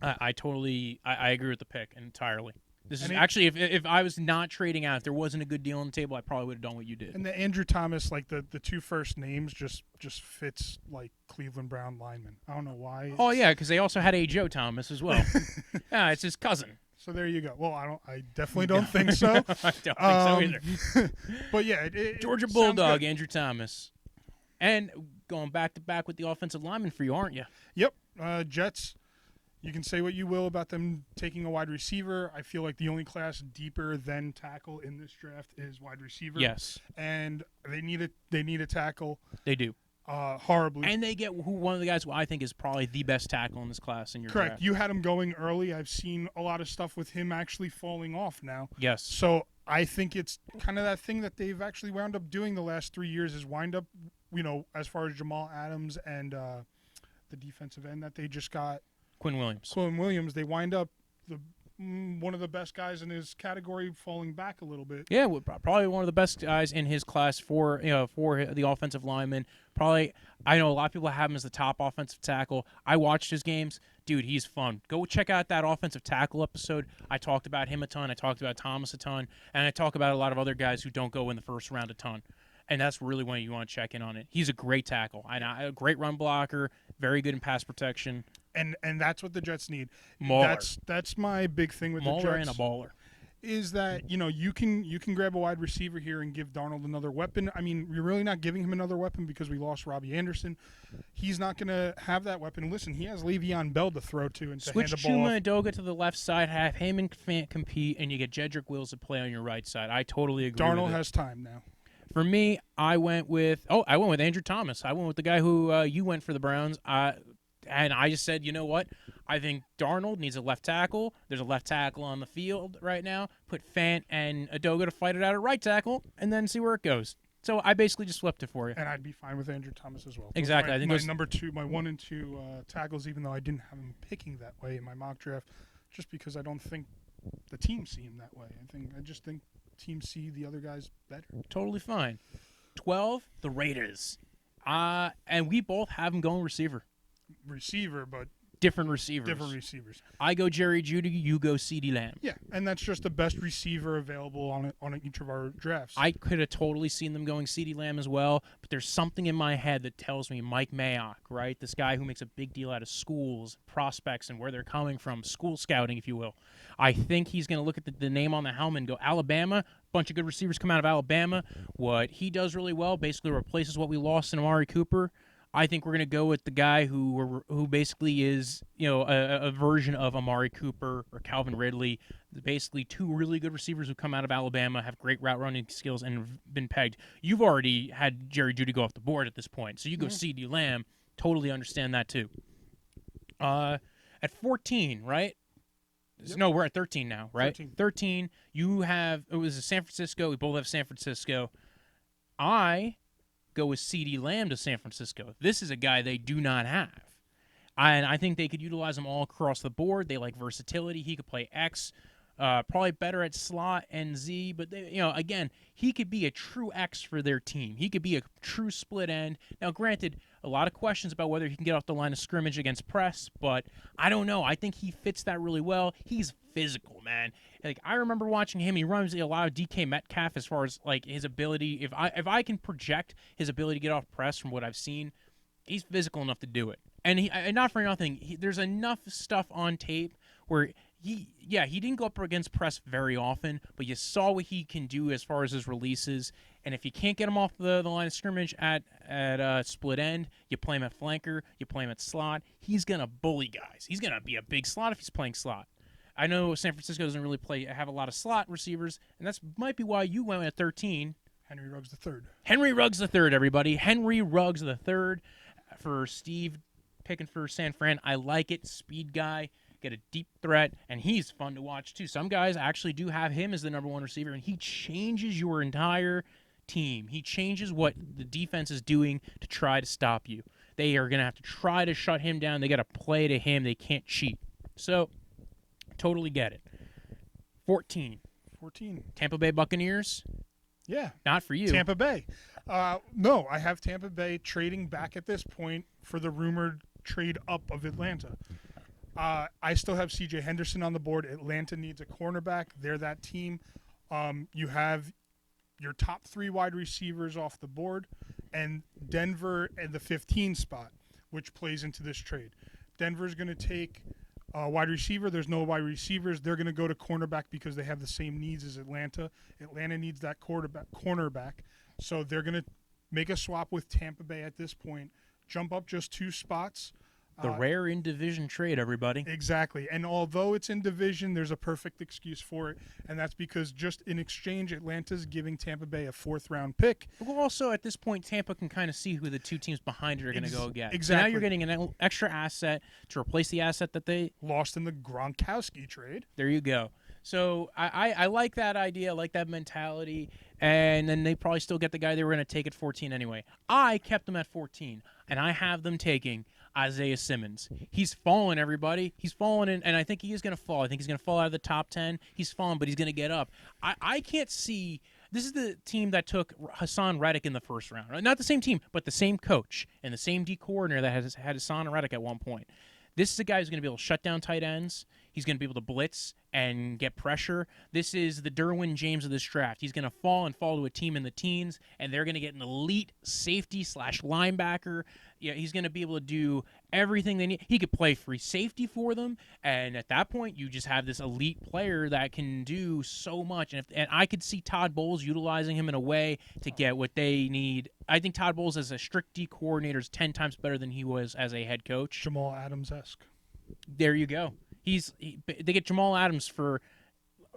I agree with the pick entirely. This is actually, if I was not trading out, if there wasn't a good deal on the table, I probably would have done what you did. And the Andrew Thomas, like the 2 first names, just fits like Cleveland Brown lineman. I don't know why. Oh yeah, because they also had a Joe Thomas as well. Yeah, it's his cousin. So there you go. Well, I definitely don't think so. I don't think so either. But yeah, Georgia Bulldog, Andrew Thomas, and going back to back with the offensive lineman for you, aren't you? Yep. Jets. You can say what you will about them taking a wide receiver. I feel like the only class deeper than tackle in this draft is wide receiver. Yes. And they need a tackle. They do. Horribly. And they get one of the guys who I think is probably the best tackle in this class in your Correct. draft. You had him going early. I've seen a lot of stuff with him actually falling off now. Yes. So I think it's kind of that thing that they've actually wound up doing the last 3 years is wind up, as far as Jamal Adams and the defensive end that they just got. Quinn Williams. They wind up one of the best guys in his category falling back a little bit. Yeah, probably one of the best guys in his class for the offensive lineman. Probably, I know a lot of people have him as the top offensive tackle. I watched his games. Dude, he's fun. Go check out that offensive tackle episode. I talked about him a ton. I talked about Thomas a ton. And I talk about a lot of other guys who don't go in the first round a ton. And that's really when you want to check in on it. He's a great tackle. A great run blocker, very good in pass protection. And that's what the Jets need. Mauler. That's my big thing with Mauler the Jets. and a baller. Is that you can grab a wide receiver here and give Darnold another weapon. I mean, we're really not giving him another weapon because we lost Robbie Anderson. He's not going to have that weapon. Listen, he has Le'Veon Bell to throw to and to hand the ball off. Switch Chuma Edoga to the left side, have him and compete, and you get Jedrick Wills to play on your right side. I totally agree. Darnold with it. has time now. For me, I went with Andrew Thomas. I went with the guy who you went for the Browns. And I just said, you know what? I think Darnold needs a left tackle. There's a left tackle on the field right now. Put Fant and Adoga to fight it out at right tackle, and then see where it goes. So I basically just flipped it for you. And I'd be fine with Andrew Thomas as well. Exactly. My, I think my those... number two, my 1 and 2 tackles, even though I didn't have him picking that way in my mock draft, just because I don't think the team see him that way. I just think teams see the other guys better. Totally fine. 12, the Raiders. And we both have them going receiver. Receiver, but Different receivers. different receivers. I go Jerry Jeudy, you go CeeDee Lamb. Yeah, and that's just the best receiver available on each of our drafts. I could have totally seen them going CeeDee Lamb as well, but there's something in my head that tells me Mike Mayock, right? This guy who makes a big deal out of schools, prospects, and where they're coming from, school scouting, if you will. I think he's going to look at the name on the helmet and go, Alabama, bunch of good receivers come out of Alabama. What he does really well basically replaces what we lost in Amari Cooper. I think we're going to go with the guy who basically is, a version of Amari Cooper or Calvin Ridley. Basically, two really good receivers who come out of Alabama, have great route running skills, and have been pegged. You've already had Jerry Jeudy go off the board at this point, so you go CeeDee Lamb. Totally understand that too. At 14, right? Yep. No, we're at 13 now, right? 13. You have it was San Francisco. We both have San Francisco. I go with CeeDee Lamb to San Francisco. This is a guy they do not have. And I think they could utilize him all across the board. They like versatility. He could play X, probably better at slot and Z. But, again, he could be a true X for their team. He could be a true split end. Now, granted, a lot of questions about whether he can get off the line of scrimmage against press, but I don't know. I think he fits that really well. He's physical, man. Like, I remember watching him. He runs a lot of DK Metcalf as far as like his ability. If I can project his ability to get off press from what I've seen, he's physical enough to do it. And not for nothing, there's enough stuff on tape where he didn't go up against press very often, but you saw what he can do as far as his releases. And if you can't get him off the line of scrimmage at split end, you play him at flanker, you play him at slot. He's gonna bully guys. He's gonna be a big slot if he's playing slot. I know San Francisco doesn't really have a lot of slot receivers, and that's might be why you went at 13. Henry Ruggs III. Henry Ruggs III, everybody. Henry Ruggs III for Steve picking for San Fran. I like it. Speed guy, get a deep threat, and he's fun to watch too. Some guys actually do have him as the number one receiver, and he changes your entire team. He changes what the defense is doing to try to stop you. They are going to have to try to shut him down. They got to play to him. They can't cheat. So, totally get it. 14. Tampa Bay Buccaneers. Yeah. Not for you. Tampa Bay. No, I have Tampa Bay trading back at this point for the rumored trade up of Atlanta. I still have C.J. Henderson on the board. Atlanta needs a cornerback. They're that team. You have your top 3 wide receivers off the board, and Denver at the 15 spot, which plays into this trade. Denver's going to take a wide receiver. There's no wide receivers. They're going to go to cornerback because they have the same needs as Atlanta. Atlanta needs that cornerback. So they're going to make a swap with Tampa Bay at this point, jump up just 2 spots. The rare in-division trade, everybody. Exactly. And although it's in division, there's a perfect excuse for it, and that's because just in exchange, Atlanta's giving Tampa Bay a 4th-round pick. Well, also, at this point, Tampa can kind of see who the 2 teams behind it are going to go get. Exactly. So now you're getting an extra asset to replace the asset that they lost in the Gronkowski trade. There you go. So I like that idea, I like that mentality, and then they probably still get the guy they were going to take at 14 anyway. I kept them at 14, and I have them taking Isaiah Simmons. He's fallen, everybody. He's fallen, and I think he is going to fall. I think he's going to fall out of the top 10. He's fallen, but he's going to get up. I can't see – this is the team that took Hassan Reddick in the first round. Not the same team, but the same coach and the same D coordinator that has had Hassan Reddick at one point. This is a guy who's going to be able to shut down tight ends. He's going to be able to blitz and get pressure. This is the Derwin James of this draft. He's going to fall to a team in the teens, and they're going to get an elite safety / linebacker. Yeah, he's going to be able to do everything they need. He could play free safety for them, and at that point, you just have this elite player that can do so much. And I could see Todd Bowles utilizing him in a way to get what they need. I think Todd Bowles as a strict D coordinator is 10 times better than he was as a head coach. Jamal Adams-esque. There you go. They get Jamal Adams for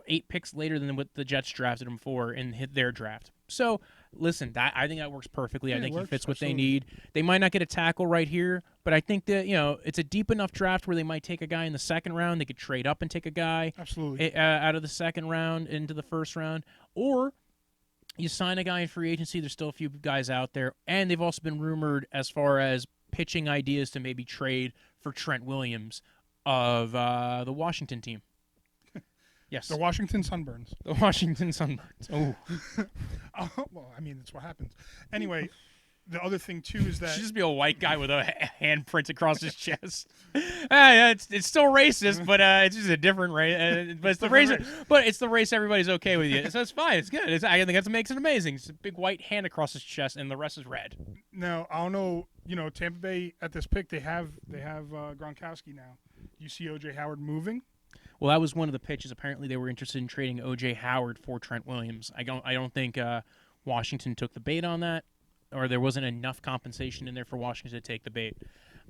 8 picks later than what the Jets drafted him for in their draft. So listen, I think that works perfectly. Yeah, I it think he works, fits what they absolutely. need. They might not get a tackle right here, but I think that it's a deep enough draft where they might take a guy in the second round. They could trade up and take a guy Absolutely. out of the second round into the first round, or you sign a guy in free agency. There's still a few guys out there, and they've also been rumored as far as pitching ideas to maybe trade for Trent Williams of the Washington team. Yes, The Washington Sunburns. the Washington Sunbirds. Oh, Well, I mean, that's what happens. Anyway, the other thing too is that should just be a white guy with a handprint across his chest. Yeah, it's still racist, but it's just a different race. But it's the race. But it's the race everybody's okay with you, so it's fine. It's good. I think that's what makes it amazing. It's a big white hand across his chest, and the rest is red. now I don't know. Tampa Bay at this pick they have Gronkowski now. You see OJ Howard moving. Well, that was one of the pitches. Apparently, they were interested in trading O.J. Howard for Trent Williams. I don't think Washington took the bait on that, or there wasn't enough compensation in there for Washington to take the bait.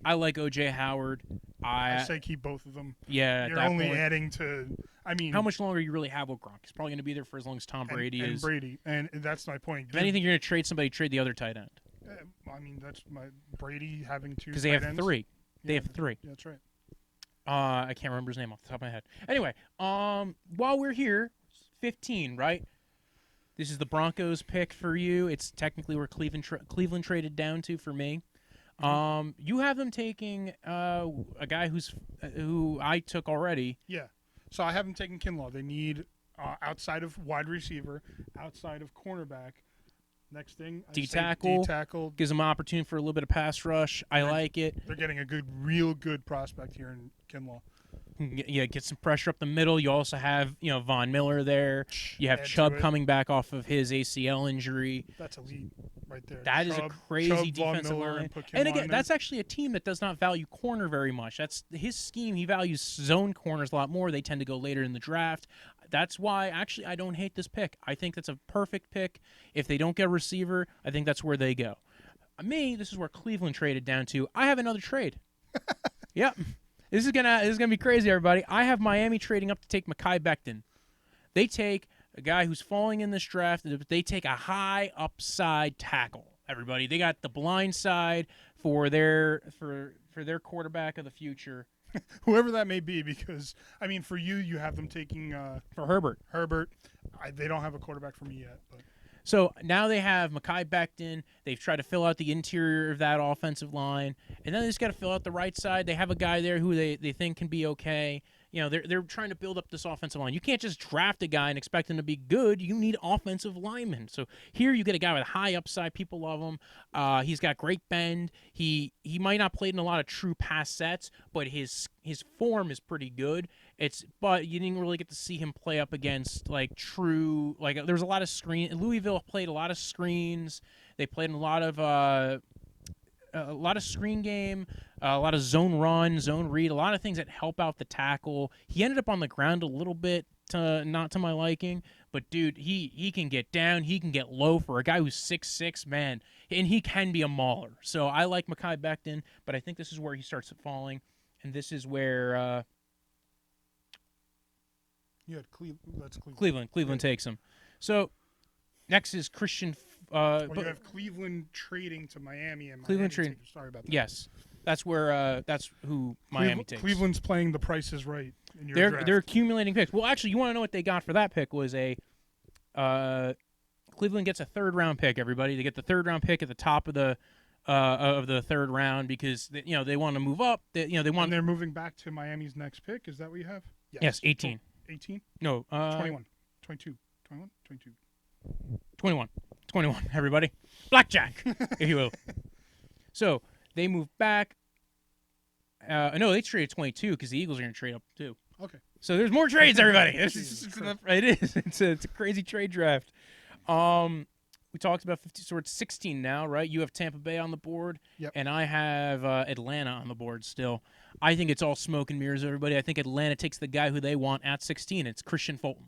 I like O.J. Howard. I say keep both of them. Yeah, You're at that only point, adding to. I mean, how much longer you really have with Gronk? He's probably going to be there for as long as Tom Brady and is. Brady, and that's my point. If anything, you're going to trade somebody, trade the other tight end I mean, that's my Brady having two. because they have three. They have three. Yeah, that's right. I can't remember his name off the top of my head. Anyway, while we're here, 15, right? This is the Broncos pick for you. It's technically where Cleveland traded down to for me. You have them taking a guy who I took already. Yeah. So I haven't taken Kinlaw. They need outside of wide receiver, outside of cornerback. Next thing, I say D-tackle. D-tackle. Gives them an opportunity for a little bit of pass rush. I like it. They're getting a real good prospect here in Kinlaw. Yeah, get some pressure up the middle. You also have, Von Miller there. You have Add to Chubb it. coming back off of his ACL injury. That's elite right there. That is a crazy Chubb, Von defensive Miller, line. and put And Kinlaw again, in there. that's actually a team that does not value corner very much. That's his scheme. He values zone corners a lot more. They tend to go later in the draft. That's why, actually, I don't hate this pick. I think that's a perfect pick. If they don't get a receiver, I think that's where they go. Me, this is where Cleveland traded down to. I have another trade. Yep. This is gonna be crazy, everybody. I have Miami trading up to take Mekhi Becton. They take a guy who's falling in this draft. They take a high upside tackle. Everybody, they got the blind side for their quarterback of the future. Whoever that may be, because I mean, for you have them taking For Herbert. Herbert. They don't have a quarterback for me yet, but So now they have Mekhi Becton. They've tried to fill out the interior of that offensive line, and then they just got to fill out the right side. They have a guy there who they think can be okay. They're trying to build up this offensive line. You can't just draft a guy and expect him to be good. You need offensive linemen. So here you get a guy with high upside. People love him. He's got great bend. He might not play in a lot of true pass sets, but his form is pretty good. But you didn't really get to see him play up against true there was a lot of screen. Louisville played a lot of screens. They played a lot of screen game, a lot of zone run, zone read, a lot of things that help out the tackle. He ended up on the ground a little bit, not to my liking, but dude, he can get down, he can get low for a guy who's 6'6", man, and he can be a mauler. So I like Mekhi Becton, but I think this is where he starts falling, and this is where you had Cleveland. Cleveland takes him. So next is Christian. You have Cleveland trading to Miami and Cleveland Miami trading. taking- Sorry about that. Yes, that's where that's who Miami takes. Cleveland's playing the Price is Right in your draft. They're accumulating picks. Well, actually, you want to know what they got for that pick was Cleveland gets a third-round pick. Everybody, they get the third-round pick at the top of the third round because they want to move up. They want. And they're moving back to Miami's next pick. Is that what you have? Yes, 18. 18? No, 21. 22. 21? 22. 21. 21, everybody. Blackjack, if you will. So they move back. No, they traded 22 because the Eagles are going to trade up too. Okay. So there's more trades, everybody. It is. It's a crazy trade draft. We talked about 50, so it's 16 now, right? You have Tampa Bay on the board, Yep. and I have Atlanta on the board still. I think it's all smoke and mirrors, everybody. I think Atlanta takes the guy who they want at 16. It's Christian Fulton.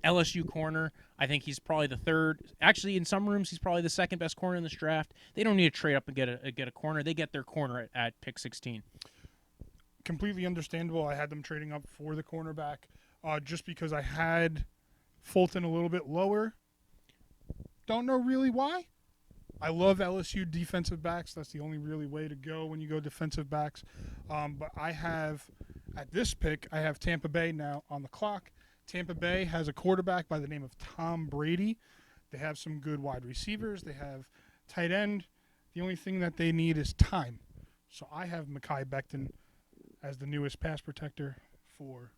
LSU corner. I think he's probably the third. Actually, in some rooms, he's probably the second best corner in this draft. They don't need to trade up and get a corner. They get their corner at pick 16. Completely understandable. I had them trading up for the cornerback just because I had Fulton a little bit lower. Don't know really why. I love LSU defensive backs. That's the only really way to go when you go defensive backs. But I have, at this pick, I have Tampa Bay now on the clock. Tampa Bay has a quarterback by the name of Tom Brady. They have some good wide receivers. They have tight end. The only thing that they need is time. So I have Mekhi Becton as the newest pass protector for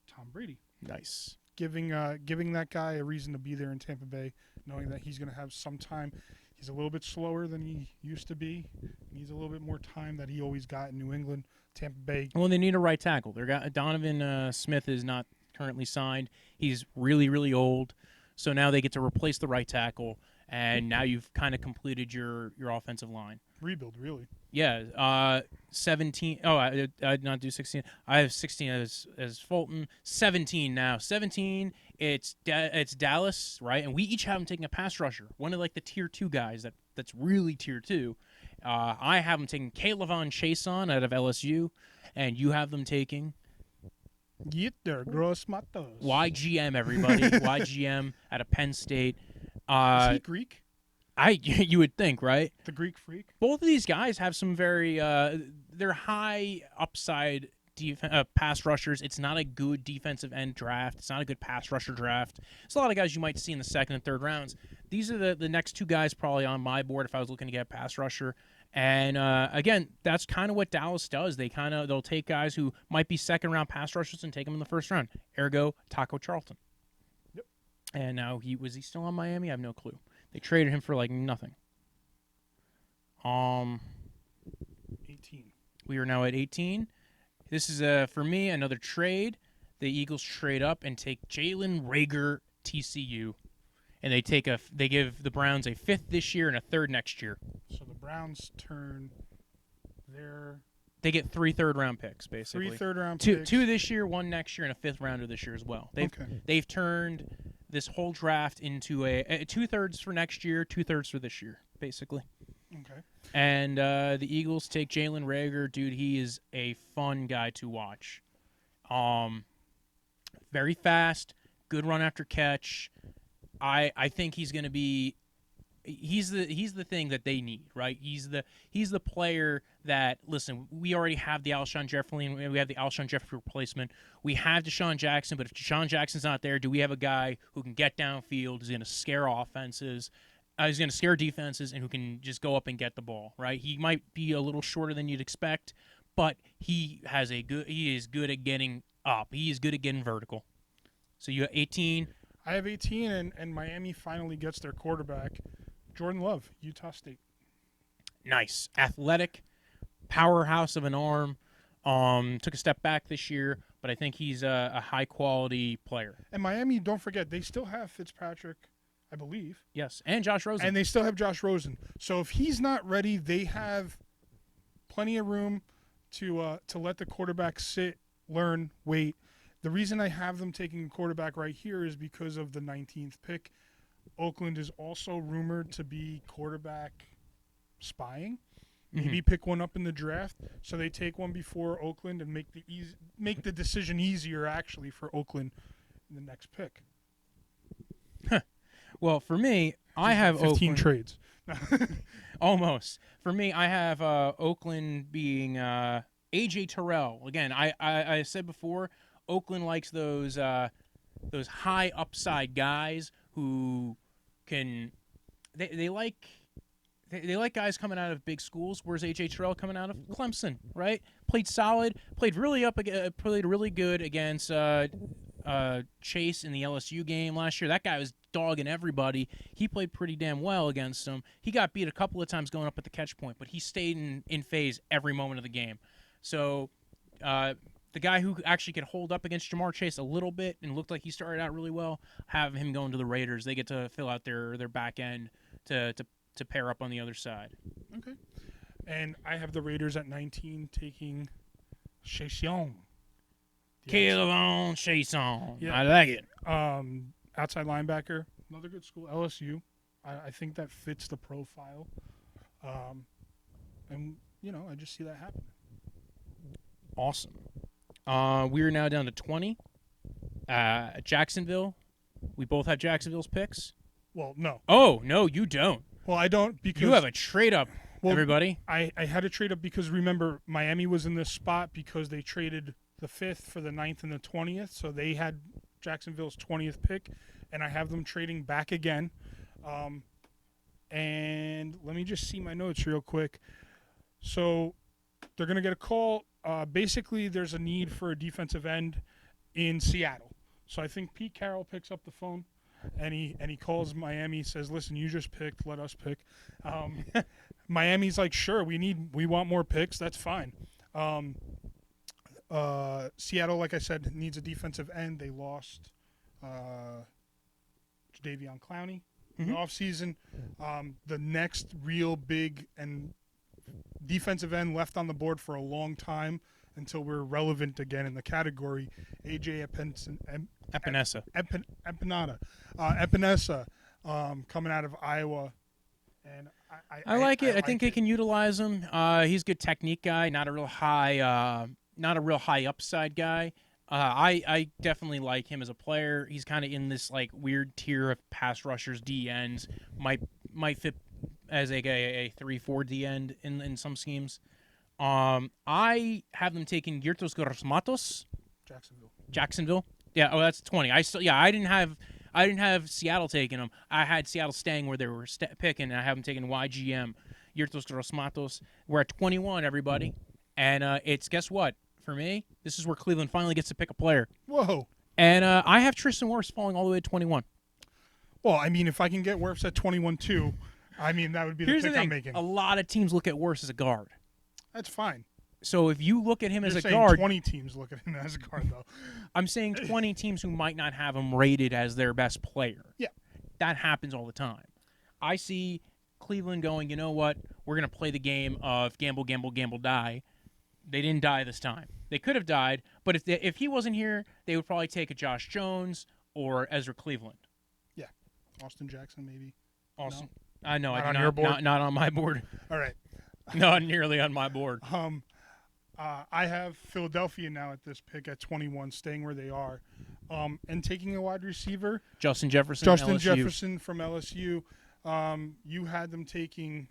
Tom Brady. Nice. Giving that guy a reason to be there in Tampa Bay, knowing that he's going to have some time. He's a little bit slower than he used to be. He needs a little bit more time that he always got in New England. Tampa Bay. Well, they need a right tackle. Donovan Smith is not currently signed. He's really, really old. So now they get to replace the right tackle, and now you've kind of completed your offensive line. Rebuild, really. Yeah, 17. Oh, I did not do 16. I have 16 as Fulton. 17 now. 17. It's Dallas, right? And we each have them taking a pass rusher. One of like the tier 2 guys that's really tier 2. I have them taking Kaylavon Chason out of LSU, and you have them taking Yitter Gross Matos. YGM. Everybody, YGM out of Penn State. Is he Greek? You would think, right? The Greek freak. Both of these guys have some very they're high upside pass rushers. It's not a good defensive end draft. It's not a good pass rusher draft. It's a lot of guys you might see in the second and third rounds. These are the next 2 guys probably on my board if I was looking to get a pass rusher. And again, that's kind of what Dallas does. They'll take guys who might be second round pass rushers and take them in the first round. Ergo, Taco Charlton. Yep. And now was he still on Miami? I have no clue. They traded him for like nothing. 18. We are now at 18. This is for me another trade. The Eagles trade up and take Jalen Reagor, TCU, and they give the Browns a 5th this year and a 3rd next year. So the Browns turn their. They get 3 third-round picks basically. 3 third-round picks. picks. 2 this year, 1 next year, and a 5th rounder this year as well. They've turned this whole draft into a 2/3 for next year, 2/3 for this year, basically. Okay. And the Eagles take Jalen Reagor. Dude, he is a fun guy to watch. Very fast, good run after catch. I think he's going to be. He's the thing that they need, right? He's the player that, listen, we already have the Alshon Jeffrey, and we have the Alshon Jeffrey replacement. We have Deshaun Jackson, but if Deshaun Jackson's not there, do we have a guy who can get downfield, is going to scare offenses, he's going to scare defenses, and who can just go up and get the ball, right? He might be a little shorter than you'd expect, but he is good at getting up. He is good at getting vertical. So you have 18. I have 18, and Miami finally gets their quarterback. Jordan Love, Utah State. Nice. Athletic, powerhouse of an arm. Took a step back this year, but I think he's a high-quality player. And Miami, don't forget, they still have Fitzpatrick, I believe. Yes, and Josh Rosen. And they still have Josh Rosen. So if he's not ready, they have plenty of room to let the quarterback sit, learn, wait. The reason I have them taking a quarterback right here is because of the 19th pick. Oakland is also rumored to be quarterback spying. Maybe pick one up in the draft, so they take one before Oakland and make the decision easier actually for Oakland in the next pick. Well, for me, I have 15 Oakland. trades. Almost. For me, I have Oakland being A.J. Terrell. Again, I said before, Oakland likes those high upside guys who can they like guys coming out of big schools. Where's A.J. Terrell coming out of Clemson, right? Played solid, played really good against Chase in the LSU game last year. That guy was dogging everybody. He played pretty damn well against him. He got beat a couple of times going up at the catch point, but he stayed in phase every moment of the game. So the guy who actually could hold up against Jamar Chase a little bit and looked like he started out really well, have him going to the Raiders. They get to fill out their back end to pair up on the other side. Okay. And I have the Raiders at 19 taking Chason. Kaylavon Chason. Yeah. I like it. Outside linebacker, another good school, LSU. I think that fits the profile. And, I just see that happening. Awesome. We are now down to 20. Jacksonville. We both have Jacksonville's picks. Well, no. Oh, no, you don't. Well, I don't because You have a trade up, everybody. I had to trade up because remember Miami was in this spot because they traded the 5th for the 9th and the 20th, so they had Jacksonville's 20th pick, and I have them trading back again. And let me just see my notes real quick. So they're going to get a call. Basically, there's a need for a defensive end in Seattle. So I think Pete Carroll picks up the phone, and he calls Miami, says, "Listen, you just picked. Let us pick." Miami's like, "Sure, we want more picks. That's fine." Seattle, like I said, needs a defensive end. They lost Jadeveon Clowney in the offseason. The next real big and defensive end left on the board for a long time until we're relevant again in the category, AJ Epinesa, coming out of Iowa. And I like it. I think they can utilize him. He's a good technique guy, not a real high upside guy. I definitely like him as a player. He's kind of in this like weird tier of pass rushers, D ends. Might fit as a 3-4 D end in some schemes. I have them taking Yurtos Gross-Matos. Jacksonville. Yeah. Oh, that's 20. I didn't have Seattle taking them. I had Seattle staying where they were picking, and I have them taking YGM, Yurtos Gross-Matos. We're at 21, everybody. And it's, guess what? For me, this is where Cleveland finally gets to pick a player. Whoa. And I have Tristan Wirfs falling all the way to 21. Well, I mean, if I can get Wirfs at 21 too, I mean, that would be the pick I'm making. A lot of teams look at Wirfs as a guard. That's fine. So if you look at him as a saying guard, 20 teams look at him as a guard, though. I'm saying 20 teams who might not have him rated as their best player. Yeah. That happens all the time. I see Cleveland going, you know what? We're going to play the game of gamble, gamble, gamble, die. They didn't die this time. They could have died, but if he wasn't here, they would probably take a Josh Jones or Ezra Cleveland. Yeah. Austin Jackson, maybe. Austin. No? Not on your board? Not on my board. All right. Not nearly on my board. I have Philadelphia now at this pick at 21, staying where they are, and taking a wide receiver. Justin Jefferson from LSU. You had them taking.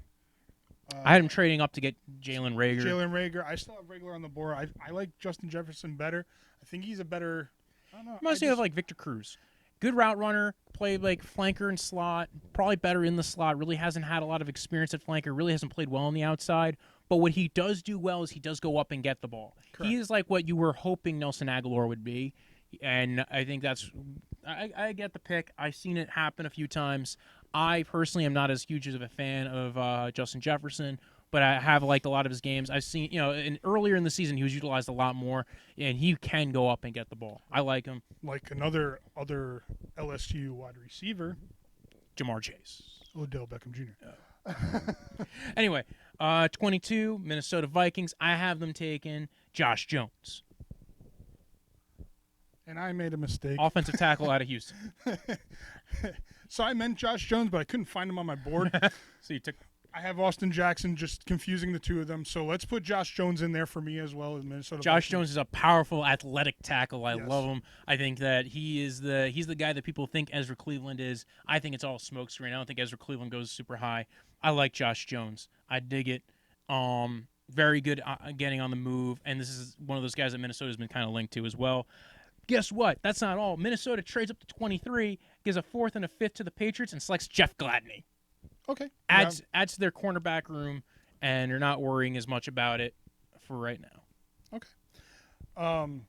I had him trading up to get Jalen Reagor. I still have Reagor on the board. I like Justin Jefferson better. I think he's a better. I don't know. Reminds me of like Victor Cruz. Good route runner, played like flanker and slot, probably better in the slot, really hasn't had a lot of experience at flanker, really hasn't played well on the outside. But what he does do well is he does go up and get the ball. Correct. He is like what you were hoping Nelson Aguilar would be. And I think I get the pick. I've seen it happen a few times. I personally am not as huge of a fan of Justin Jefferson, but I have liked a lot of his games. I've seen, earlier in the season he was utilized a lot more, and he can go up and get the ball. I like him. Like other LSU wide receiver, Jamar Chase. Odell Beckham Jr. Anyway, 22, Minnesota Vikings. I have them taking Josh Jones. And I made a mistake. Offensive tackle out of Houston. So I meant Josh Jones, but I couldn't find him on my board. So you took. I have Austin Jackson, just confusing the two of them. So let's put Josh Jones in there for me as well as Minnesota. Josh Vikings. Jones is a powerful, athletic tackle. I Yes. love him. I think that he's the guy that people think Ezra Cleveland is. I think it's all smokescreen. I don't think Ezra Cleveland goes super high. I like Josh Jones. I dig it. Very good getting on the move, and this is one of those guys that Minnesota's been kind of linked to as well. Guess what? That's not all. Minnesota trades up to 23, gives a 4th and a 5th to the Patriots, and selects Jeff Gladney. Okay. Adds to their cornerback room, and they're not worrying as much about it for right now. Okay.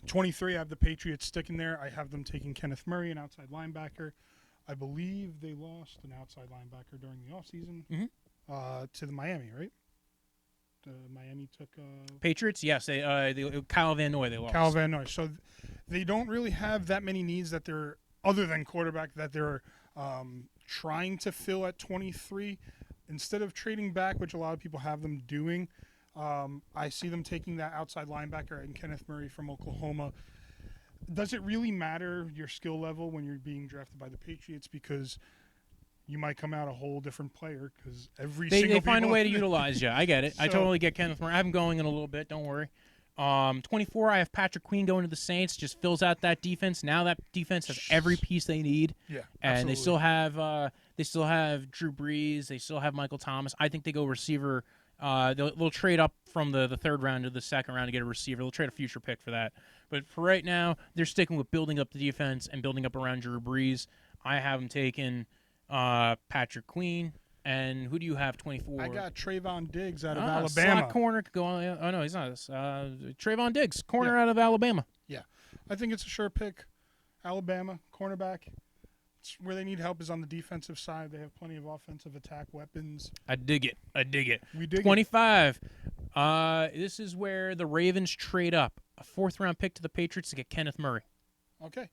23, I have the Patriots sticking there. I have them taking Kenneth Murray, an outside linebacker. I believe they lost an outside linebacker during the offseason to the Miami, right? Miami took Patriots, yes. They Kyle Van Noy they lost. Kyle Van Noy. So they don't really have that many needs that they're other than quarterback that they're trying to fill at 23. Instead of trading back, which a lot of people have them doing, I see them taking that outside linebacker and Kenneth Murray from Oklahoma. Does it really matter your skill level when you're being drafted by the Patriots? Because you might come out a whole different player because they find a way to utilize you. I get it. I totally get Kenneth Murray. I have him going in a little bit. Don't worry. 24, I have Patrick Queen going to the Saints. Just fills out that defense. Now that defense has every piece they need. Yeah, and absolutely. they still have Drew Brees. They still have Michael Thomas. I think they go receiver. They'll trade up from the third round to the second round to get a receiver. They'll trade a future pick for that. But for right now, they're sticking with building up the defense and building up around Drew Brees. I have them taking Patrick Queen. And who do you have, 24? I got Trayvon Diggs out of Slot Alabama. corner could go on. Oh, no, he's not. Trayvon Diggs, corner out of Alabama. Yeah, I think it's a sure pick. Alabama, cornerback. It's where they need help is on the defensive side. They have plenty of offensive attack weapons. I dig it. We dig 25. This is where the Ravens trade up. A fourth-round pick to the Patriots to get Kenneth Murray. Okay.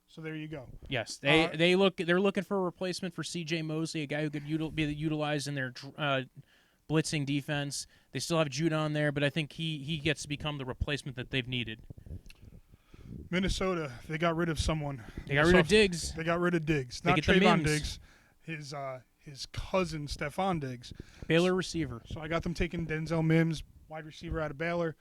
So there you go. Yes, they're looking for a replacement for C.J. Mosley, a guy who could be utilized in their blitzing defense. They still have Judah on there, but I think he gets to become the replacement that they've needed. Minnesota, they got rid of someone. They got rid of Diggs. They got rid of Diggs. Not Trayvon Diggs. His cousin Stephon Diggs. Baylor receiver. So I got them taking Denzel Mims, wide receiver out of Baylor.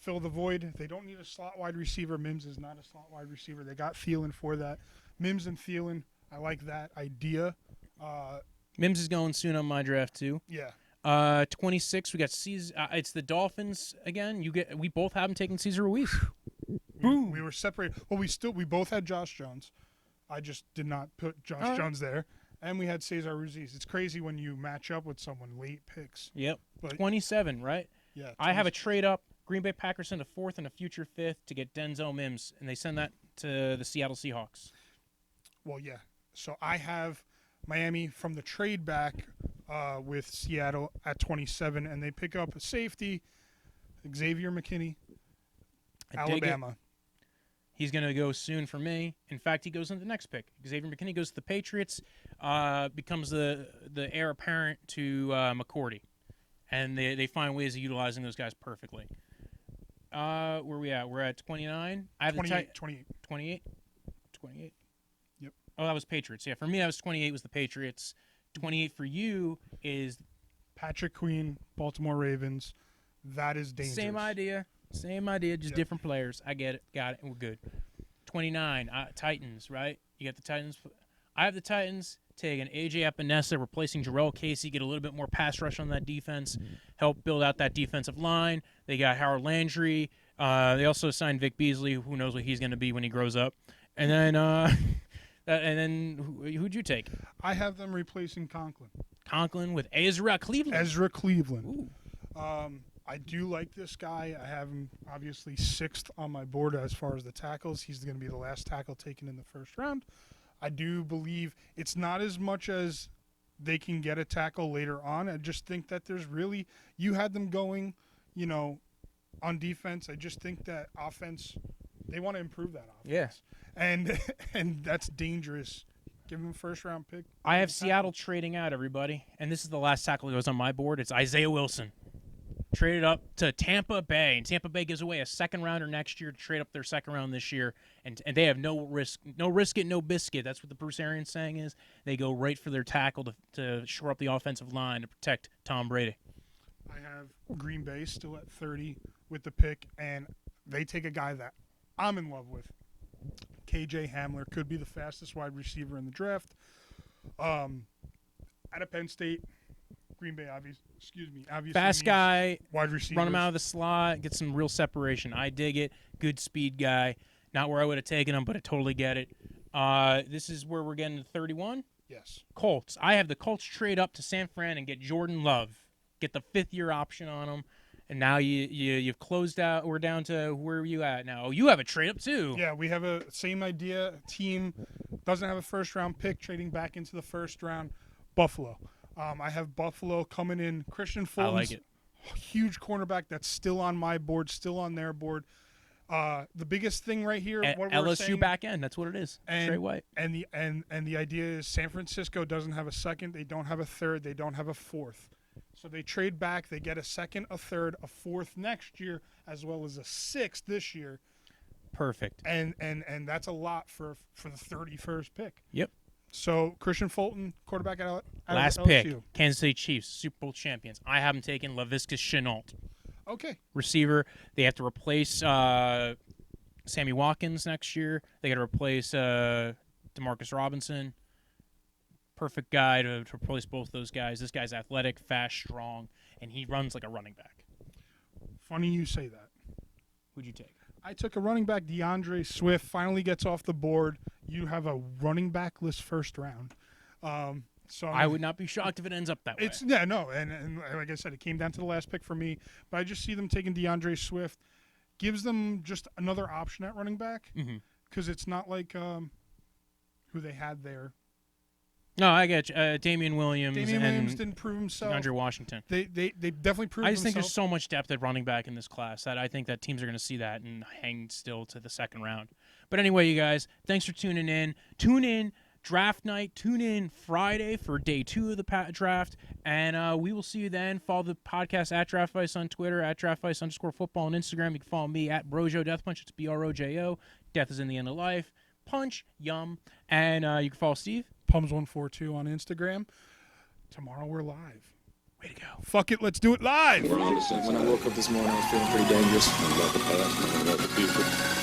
Fill the void. They don't need a slot wide receiver. Mims is not a slot wide receiver. They got Thielen for that. Mims and Thielen, I like that idea. Mims is going soon on my draft too. Yeah. 26, we got Caesar. It's the Dolphins again. We both have them taking Cesar Ruiz. We were separated. Well, we both had Josh Jones. I just did not put Josh Jones there. And we had Cesar Ruiz. It's crazy when you match up with someone late picks. Yep. But 27, right? Yeah. I have a trade up. Green Bay Packers send a fourth and a future fifth to get Denzel Mims, and they send that to the Seattle Seahawks. Well, yeah. So I have Miami from the trade back with Seattle at 27, and they pick up a safety, Xavier McKinney, Alabama. He's going to go soon for me. In fact, he goes in the next pick. Xavier McKinney goes to the Patriots, becomes the heir apparent to McCourty. And they find ways of utilizing those guys perfectly. Where are we at? We're at 29. I have 28. 28? Yep. Oh, that was Patriots. Yeah, for me, that was 28 was the Patriots. 28 for you is Patrick Queen, Baltimore Ravens. That is dangerous. Same idea, just different players. I get it. Got it. We're good. 29, Titans, right? You got the Titans. I have the Titans taking A.J. Epinesa, replacing Jarrell Casey, get a little bit more pass rush on that defense, help build out that defensive line. They got Howard Landry. They also signed Vic Beasley. Who knows what he's going to be when he grows up. And then who'd you take? I have them replacing Conklin. Conklin with Ezra Cleveland. Ooh. I do like this guy. I have him obviously 6th on my board as far as the tackles. He's going to be the last tackle taken in the first round. I do believe it's not as much as they can get a tackle later on. I just think that there's really – you had them going, on defense. I just think that offense – they want to improve that offense. Yeah. And that's dangerous. Give him a first-round pick. I have Seattle trading out, everybody. And this is the last tackle that goes on my board. It's Isaiah Wilson. Traded up to Tampa Bay, and Tampa Bay gives away a second-rounder next year to trade up their second round this year, and they have no risk it, no biscuit. That's what the Bruce Arians saying is. They go right for their tackle to shore up the offensive line to protect Tom Brady. I have Green Bay still at 30 with the pick, and they take a guy that I'm in love with. KJ Hamler could be the fastest wide receiver in the draft. Out of Penn State, Green Bay obviously fast guy, wide receiver, run him out of the slot, get some real separation. I dig it. Good speed guy. Not where I would have taken him, but I totally get it. This is where we're getting to 31. Yes. Colts. I have the Colts trade up to San Fran and get Jordan Love. Get the 5th-year option on him. And now you've closed out. We're down to where are you at now? Oh, you have a trade up too. Yeah, we have a same idea. Team doesn't have a first-round pick, trading back into the first round. Buffalo. I have Buffalo coming in. Christian Fulton's I like it. Huge cornerback that's still on my board, still on their board. The biggest thing right here, what we're LSU saying, back end. That's what it is. Straight white. And the idea is San Francisco doesn't have a second. They don't have a third. They don't have a fourth. So they trade back. They get a second, a third, a fourth next year, as well as a 6th this year. Perfect. And that's a lot for the 31st pick. Yep. So Christian Fulton, quarterback out Last of LSU. pick, Kansas City Chiefs, Super Bowl champions. I have them taking Laviska Shenault. Okay. receiver. They have to replace Sammy Watkins next year. They got to replace Demarcus Robinson. Perfect guy to replace both those guys. This guy's athletic, fast, strong, and he runs like a running back. Funny you say that. Who'd you take? I took a running back, DeAndre Swift, finally gets off the board. You have a running back-less first round. So I would not be shocked if it ends up that way. And like I said, it came down to the last pick for me. But I just see them taking DeAndre Swift. Gives them just another option at running back because it's not like who they had there. No, I get you. Damian Williams. Damian Williams didn't prove himself. DeAndre Washington. They definitely proved. I just think themselves. there's so much depth at running back in this class that I think that teams are going to see that and hang still to the second round. But anyway, you guys, thanks for tuning in. Tune in draft night. Tune in Friday for day 2 of the draft, and we will see you then. Follow the podcast at Draftvice on Twitter, at Draftvice_football on Instagram. You can follow me at Brojo Death Punch. It's BROJO. Death is in the end of life. Punch, yum. And you can follow Steve. Pums142 on Instagram. Tomorrow we're live. Way to go. Fuck it, let's do it live. We're on to When I woke up this morning, I was feeling pretty dangerous. about the past and about the future.